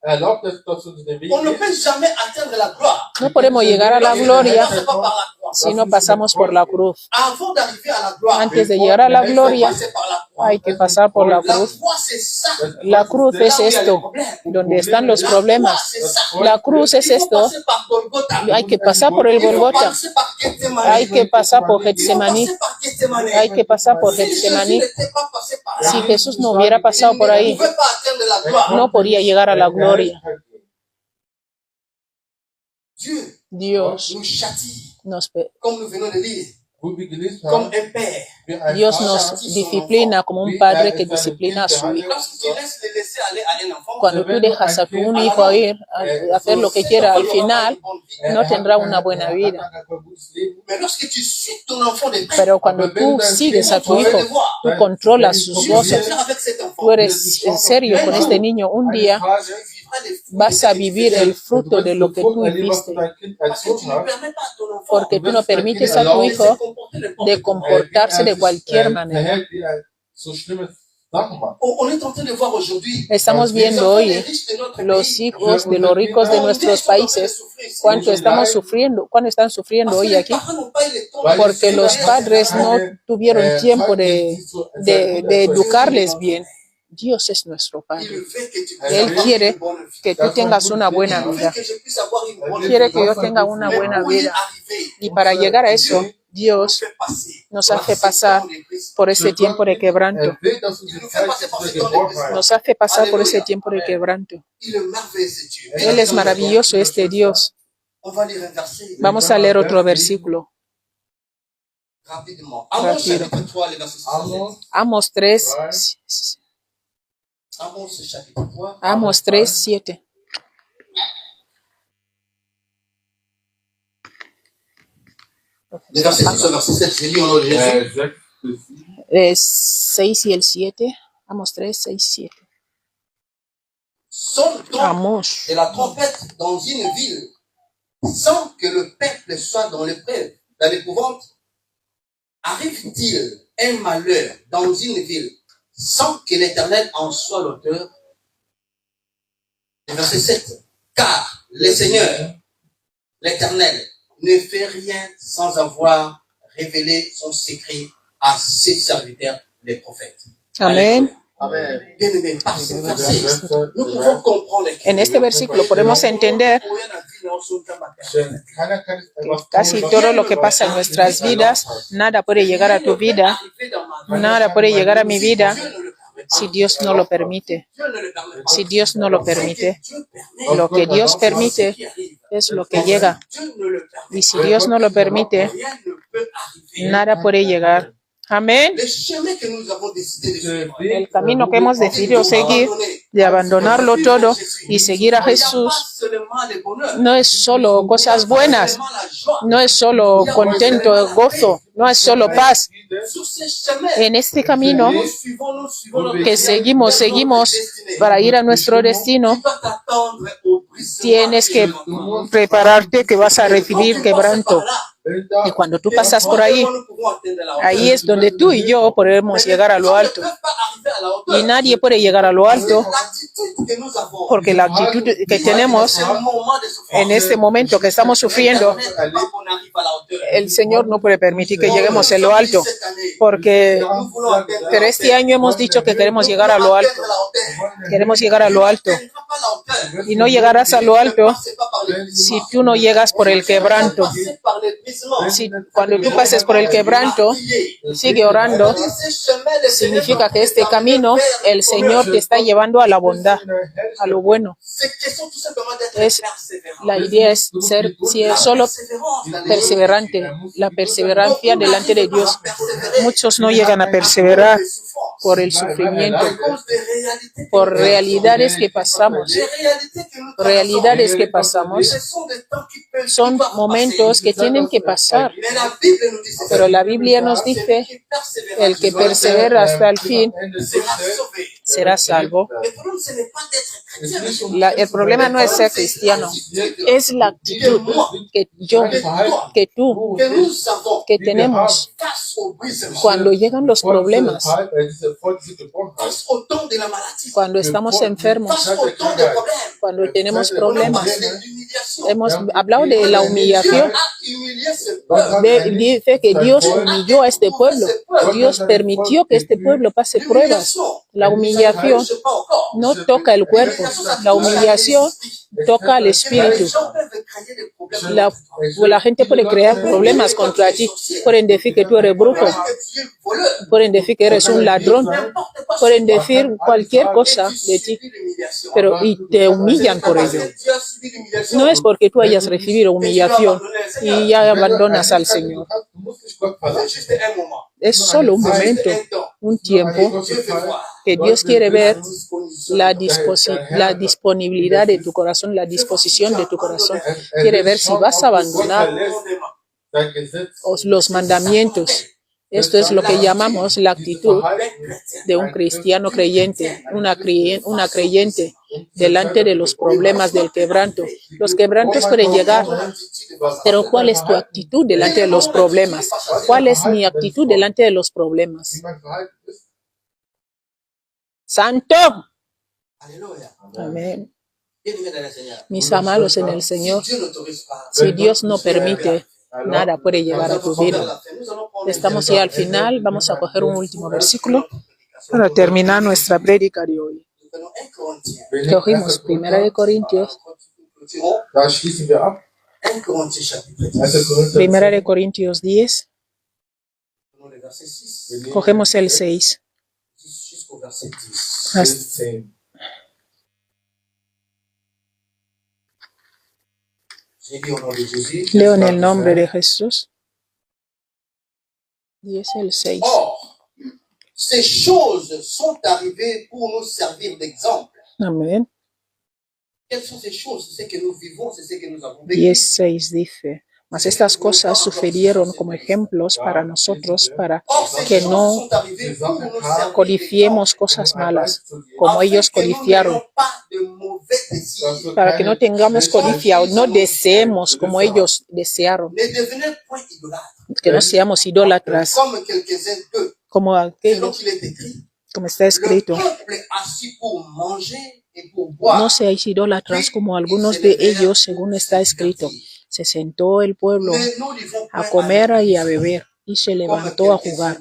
S1: On ne peut jamais atteindre la gloire
S2: No podemos llegar a la gloria
S1: si pas par la croix.
S2: si no pasamos por la cruz.
S1: Avant d'arriver à la gloire,
S2: Antes de llegar a la gloria,
S1: passer par la croix.
S2: hay que pasar por la
S1: La
S2: cruz.
S1: croix, c'est ça.
S2: La cruz es esto, donde están los problemas. La cruz es esto.
S1: Passer par Golgotha.
S2: Hay que pasar por el Golgota.
S1: Passer par Gethsemane.
S2: Hay que pasar por Getsemaní.
S1: Passer par Gethsemane.
S2: Hay que pasar por
S1: Si Jésus
S2: Getsemaní.
S1: n'était pas passé par là,
S2: Si Jesús no hubiera pasado por
S1: il
S2: ahí,
S1: ne pouvait pas atteindre la gloire.
S2: no podía llegar a la gloria.
S1: Dios
S2: Dios
S1: nous châtie,
S2: nos,
S1: comme nous venons de lire, comme un père.
S2: Dios nos disciplina como un padre que disciplina a su hijo.
S1: Lorsque tu laisses le laisser aller à un enfant,
S2: Cuando tú dejas a tu un hijo ir a hacer lo que quiera, al final no tendrá una buena vida.
S1: mais lorsque tu suis ton enfant de près,
S2: Pero cuando tú sigues a tu hijo, tú controlas sus
S1: tu
S2: voces,
S1: vivras avec cet enfant.
S2: tú eres en serio con este niño, un día
S1: Tu vivras les fruits
S2: vas a vivir el fruto de lo que tú hiciste,
S1: parce que tu ne permets pas à ton enfant
S2: porque tú no permites a tu
S1: de se
S2: hijo
S1: comporter n'importe
S2: de comportarse de cualquier manera.
S1: On est en train de voir aujourd'hui
S2: Estamos viendo hoy los hijos de los ricos de nuestros países, cuánto están sufriendo hoy aquí, porque los padres no tuvieron tiempo de educarles bien. Dios es nuestro Padre. Él quiere que tú tengas una buena vida. Quiere que yo tenga una buena vida. Y para llegar a eso, Dios nos hace pasar por ese tiempo de quebranto. Nos hace pasar por ese tiempo de quebranto. Él es maravilloso, este Dios. Vamos a leer otro versículo.
S1: Rápido.
S2: Amos 3, Amos 3, 7.
S1: Le verset 6 au verset 7, j'ai lu au nom de Jésus.
S2: 6 y el 7. Amos 3, 6, 7.
S1: Sonne donc
S2: Amos.
S1: de la trompette dans une ville sans que le peuple soit dans l'épouvante. Arrive-t-il un malheur dans une ville sans que l'Éternel en soit l'auteur? Le verset 7. Car le Seigneur, l'Éternel, ne fait rien sans avoir révélé son secret à ses serviteurs, les prophètes.
S2: Amén.
S1: Bien-aimés, par ce verset, nous pouvons comprendre
S2: En este versículo podemos entender que casi todo lo que pasa en nuestras vidas, nada puede llegar a tu vida, nada puede llegar a mi vida si Dios no lo permite. Si Dios no lo permite. Lo que Dios permite es lo que llega. Y si Dios no lo permite, nada puede llegar Amén.
S1: Le chemin que nous avons décidé de suivre.
S2: El camino que hemos decidido seguir, de abandonarlo todo y seguir a Jesús, no es solo cosas buenas, no es solo contento, gozo, no es solo paz. En este camino que seguimos para ir a nuestro destino, tienes que prepararte que vas a recibir quebranto. Y cuando tú pasas por ahí, ahí es donde tú y yo podemos llegar a lo alto. Y nadie puede llegar a lo alto porque la actitud que tenemos en este momento que estamos sufriendo, el Señor no puede permitir que lleguemos a lo alto. Pero este año hemos dicho que queremos llegar a lo alto. Queremos llegar a lo alto. Y no llegarás a lo alto si tú no llegas por el quebranto. Cuando tú pases por el quebranto, sigue orando. Significa que este camino, el Señor te está llevando a la bondad, a lo bueno. La idea es ser solo perseverante, la perseverancia delante de Dios. Muchos no llegan a perseverar por el sufrimiento, por realidades que pasamos. Son momentos que tienen que pasar. Pero la Biblia nos dice, el que persevera hasta el fin será salvo. El problema no es ser cristiano, es la actitud que tú tenemos cuando llegan los problemas, cuando estamos enfermos, cuando tenemos problemas. Hemos hablado de la humillación. Dice que Dios humilló a este pueblo. Dios permitió que este pueblo pase pruebas. La humillación no toca el cuerpo. La humillación toca al espíritu. La gente puede crear problemas contra ti. Pueden decir que tú eres brujo. Pueden decir que eres un ladrón. Pueden decir cualquier cosa de ti. Y te humillan por ello. No es porque tú hayas recibido humillación y ya abandonas al Señor. Es solo un momento, un tiempo que Dios quiere ver la disponibilidad de tu corazón, la disposición de tu corazón. Quiere ver si vas a abandonar los mandamientos. Esto es lo que llamamos la actitud de un cristiano creyente, una creyente delante de los problemas del quebranto. Los quebrantos pueden llegar, pero ¿cuál es tu actitud delante de los problemas? ¿Cuál es mi actitud delante de los problemas? ¡Santo! Amén. Mis amados en el Señor, si Dios no permite, nada puede llegar a tu vida. Estamos ya al final. Vamos a coger un último versículo para terminar nuestra prédica de hoy. Cogimos 1 Corintios. 1 Corintios 10. Cogemos el 6. Leo en el nombre de Jesús. Y es el 6.
S1: Ces choses sont arrivées pour nous servir d'exemple.
S2: Amén.
S1: Quelles sont ces choses? C'est ce que nous vivons, c'est ce que nous avons vécu.
S2: 16 dice, mas estas cosas sucedieron como ejemplos para nosotros, para que no codiciemos cosas malas, como ellos codiciaron, para que no tengamos codicia o no deseemos como ellos desearon, que no seamos idólatras, como aquellos, como está escrito. No seáis idólatras como algunos de ellos, según está escrito. Se sentó el pueblo a comer y a beber, y se levantó a jugar.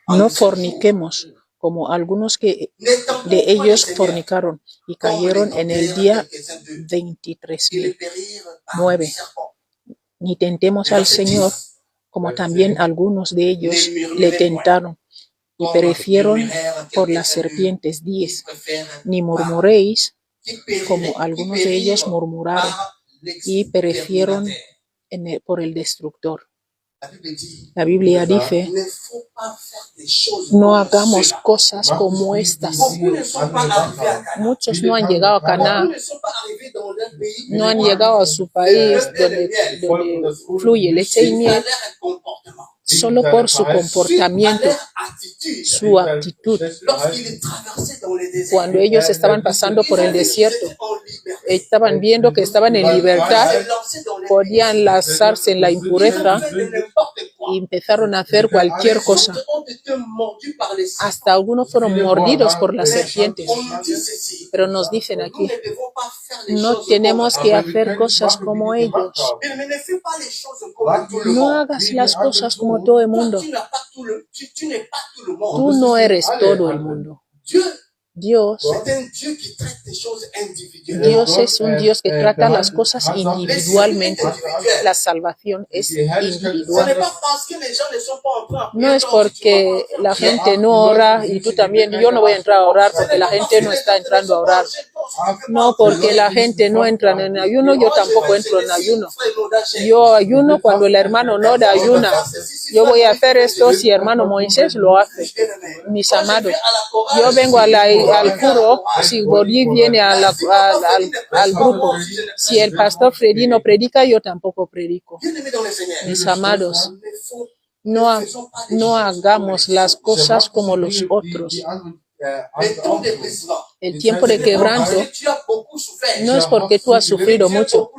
S2: No forniquemos, como algunos que de ellos fornicaron, y cayeron en el día 23.009. Ni tentemos al Señor, como también algunos de ellos le tentaron, y perecieron por las serpientes. 10. Ni murmuréis, como algunos de ellos murmuraron, y perecieron por el destructor.
S1: La Bible dit,
S2: La Biblia dice,
S1: il ne faut pas faire des choses
S2: no
S1: comme
S2: hagamos
S1: cela.
S2: cosas como estas.
S1: Beaucoup ne sont pas arrivés à Cana.
S2: Muchos no han llegado a Canaán,
S1: Beaucoup ne sont pas arrivés dans leur pays.
S2: no han llegado a su país donde fluye leche y miel, solo por su comportamiento, su actitud. Cuando ellos estaban pasando por el desierto, estaban viendo que estaban en libertad, podían lanzarse en la impureza y empezaron a hacer cualquier cosa. Hasta algunos fueron mordidos por las serpientes. Pero nos dicen aquí, no tenemos que hacer cosas como ellos. No hagas las cosas como todo el mundo. Tú no eres todo el mundo. Dios es un Dios que trata las cosas individualmente. La salvación es individual. No es porque la gente no ora y tú también. Yo no voy a entrar a orar porque la gente no está entrando a orar. No porque la gente no entra en ayuno, yo tampoco entro en ayuno. Yo ayuno cuando el hermano no da ayuna. Yo voy a hacer esto si el hermano Moisés lo hace. Mis amados, yo vengo al curo si Borí viene al grupo. Si el pastor Freddy no predica, yo tampoco predico. Mis amados, no hagamos las cosas como los otros. El tiempo de quebranto no es porque tú has sufrido mucho.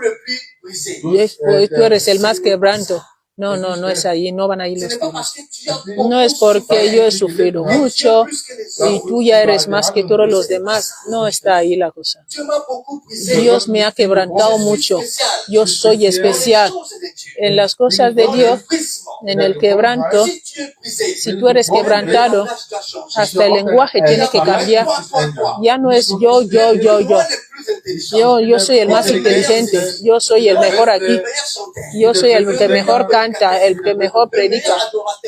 S2: Tú eres el más quebranto. No es ahí, no van a ir los temas. No es porque yo he sufrido mucho y tú ya eres más que todos los demás. No está ahí la cosa. Dios me ha quebrantado mucho. Yo soy especial. En las cosas de Dios, en el quebranto, si tú eres quebrantado, hasta el lenguaje tiene que cambiar. Ya no es yo. Yo soy el más inteligente. Yo soy el mejor aquí. Yo soy el que mejor canta, el que mejor predica,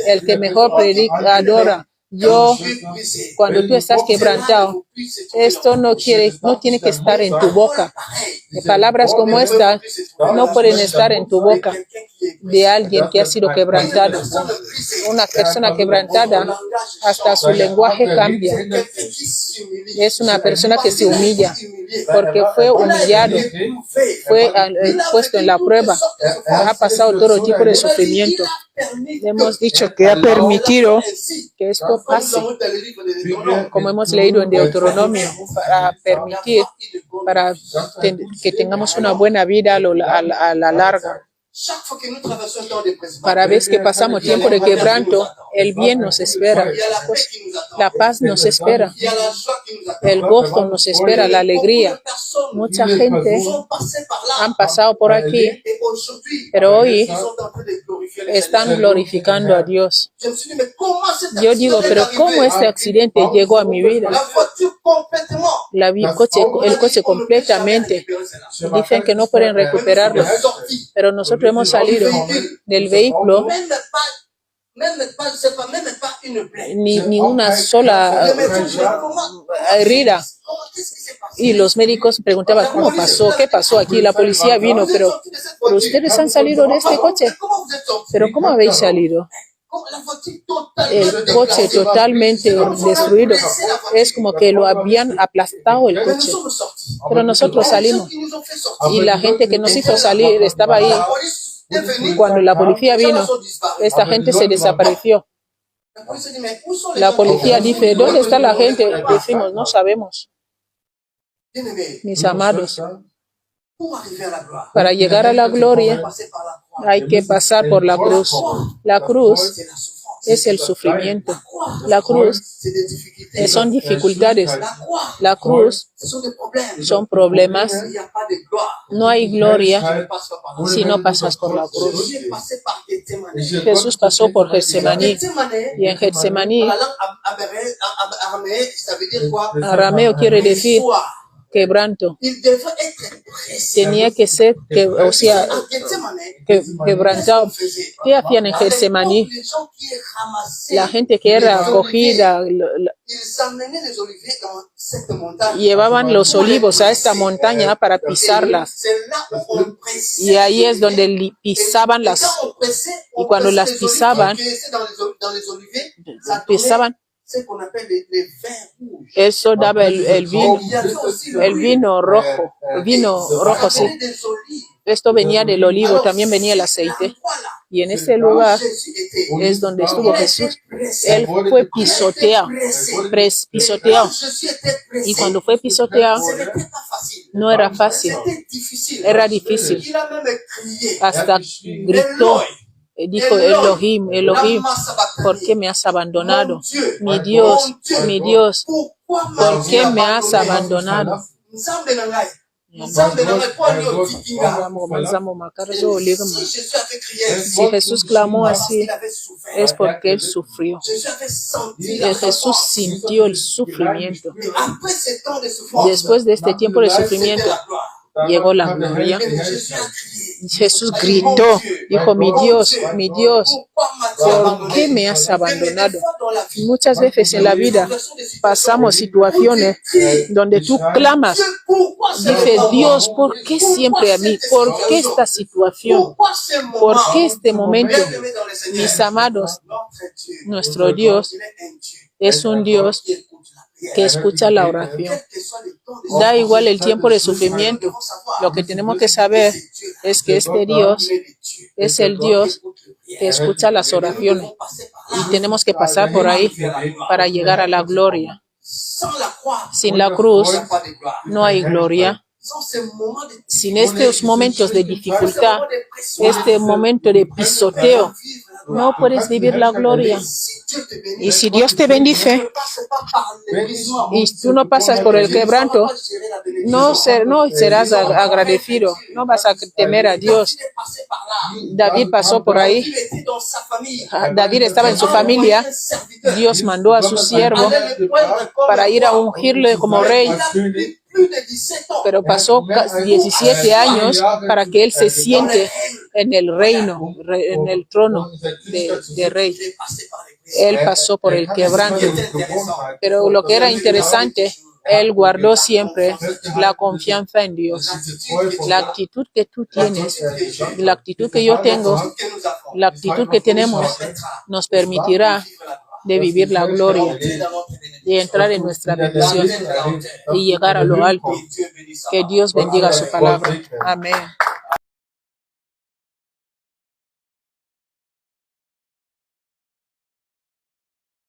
S2: el que mejor adora. Cuando tú estás quebrantado, esto no tiene que estar en tu boca. Palabras como esta no pueden estar en tu boca de alguien que ha sido quebrantado. Una persona quebrantada, hasta su lenguaje cambia. Es una persona que se humilla porque fue humillado, fue puesto en la prueba, ha pasado todo tipo de sufrimiento. Hemos dicho que ha permitido que esto pase, como hemos leído en Deuteronomio, para que tengamos una buena vida a la larga. Cada vez que pasamos tiempo de quebranto, el bien nos espera, la paz nos espera, el gozo nos espera, la alegría. Mucha gente han pasado por aquí, pero hoy están glorificando a Dios. Yo digo, pero ¿cómo este accidente llegó a mi vida? El coche completamente. Dicen que no pueden recuperarlo, pero nosotros hemos salido del vehículo, ni una sola herida. Y los médicos preguntaban, ¿cómo pasó? ¿Qué pasó aquí? La policía vino, pero ustedes han salido de este coche. ¿Pero cómo habéis salido? El coche totalmente destruido. Es como que lo habían aplastado el coche. Pero nosotros salimos. Y la gente que nos hizo salir estaba ahí. Cuando la policía vino, esta gente se desapareció. La policía dice, ¿dónde está la gente? Decimos, no sabemos. Mis amados, para llegar a la gloria hay que pasar por la cruz. La cruz es el sufrimiento. La cruz son dificultades. La cruz son problemas. No hay gloria si no pasas por la cruz. Jesús pasó por Getsemaní. Y en Getsemaní, arameo quiere decir quebranto
S1: il devait être pressé.
S2: tenía que ser, o sea,
S1: À Gethsemane,
S2: quebrantado.
S1: faisait.
S2: ¿Qué hacían en Getsemaní?
S1: Les gens qui ramassaient
S2: La gente que era acogida
S1: ils amenaient les oliviers dans cette montagne.
S2: llevaban los olivos a esta montaña para pisarlas.
S1: C'est là où on pressait.
S2: Y ahí es donde pisaban
S1: Et
S2: las,
S1: quand on pressait,
S2: y cuando
S1: pressait
S2: las
S1: les oliviers,
S2: pisaban,
S1: on cueillait dans les oliviers, ça donnait
S2: pisaban,
S1: ce qu'on appelle les vins rouges.
S2: eso daba el vino,
S1: Il y avait aussi
S2: el vino rojo, sí.
S1: des olives.
S2: Esto venía del olivo, también venía el aceite. Y en ese lugar es donde estuvo Jesús. Él fue pisoteado, pisoteado. Y cuando fue pisoteado, no era fácil, era difícil. Hasta gritó, dijo Elohim, Elohim, ¿por qué me has abandonado? Mi Dios, ¿por qué me has abandonado? Si Jesús clamó así, es porque Él sufrió. Jesús sintió el sufrimiento. Después de este tiempo de sufrimiento, llegó la gloria. Jesús gritó, dijo, mi Dios, ¿por qué me has abandonado? Muchas veces en la vida pasamos situaciones donde tú clamas, dices, Dios, ¿por qué siempre a mí? ¿Por qué esta situación? ¿Por qué este momento? Mis amados, nuestro Dios es un Dios que escucha la oración. Da igual el tiempo de sufrimiento. Lo que tenemos que saber es que este Dios es el Dios que escucha las oraciones. Y tenemos que pasar por ahí para llegar a la gloria. Sin la cruz no hay gloria. Sin estos momentos de dificultad, este momento de pisoteo, no puedes vivir la gloria. Y si Dios te bendice y tú no pasas por el quebranto, no serás agradecido, no vas a temer a Dios. David pasó por ahí. David estaba en su familia. Dios mandó a su siervo para ir a ungirle como rey. Pero pasó 17 años para que él se siente en el reino, en el trono de rey. Él pasó por el quebranto. Pero lo que era interesante, él guardó siempre la confianza en Dios. La actitud que tú tienes, la actitud que yo tengo, la actitud que tenemos, nos permitirá de vivir la gloria, de entrar en nuestra bendición y llegar a lo alto. Que Dios bendiga su palabra. Amén.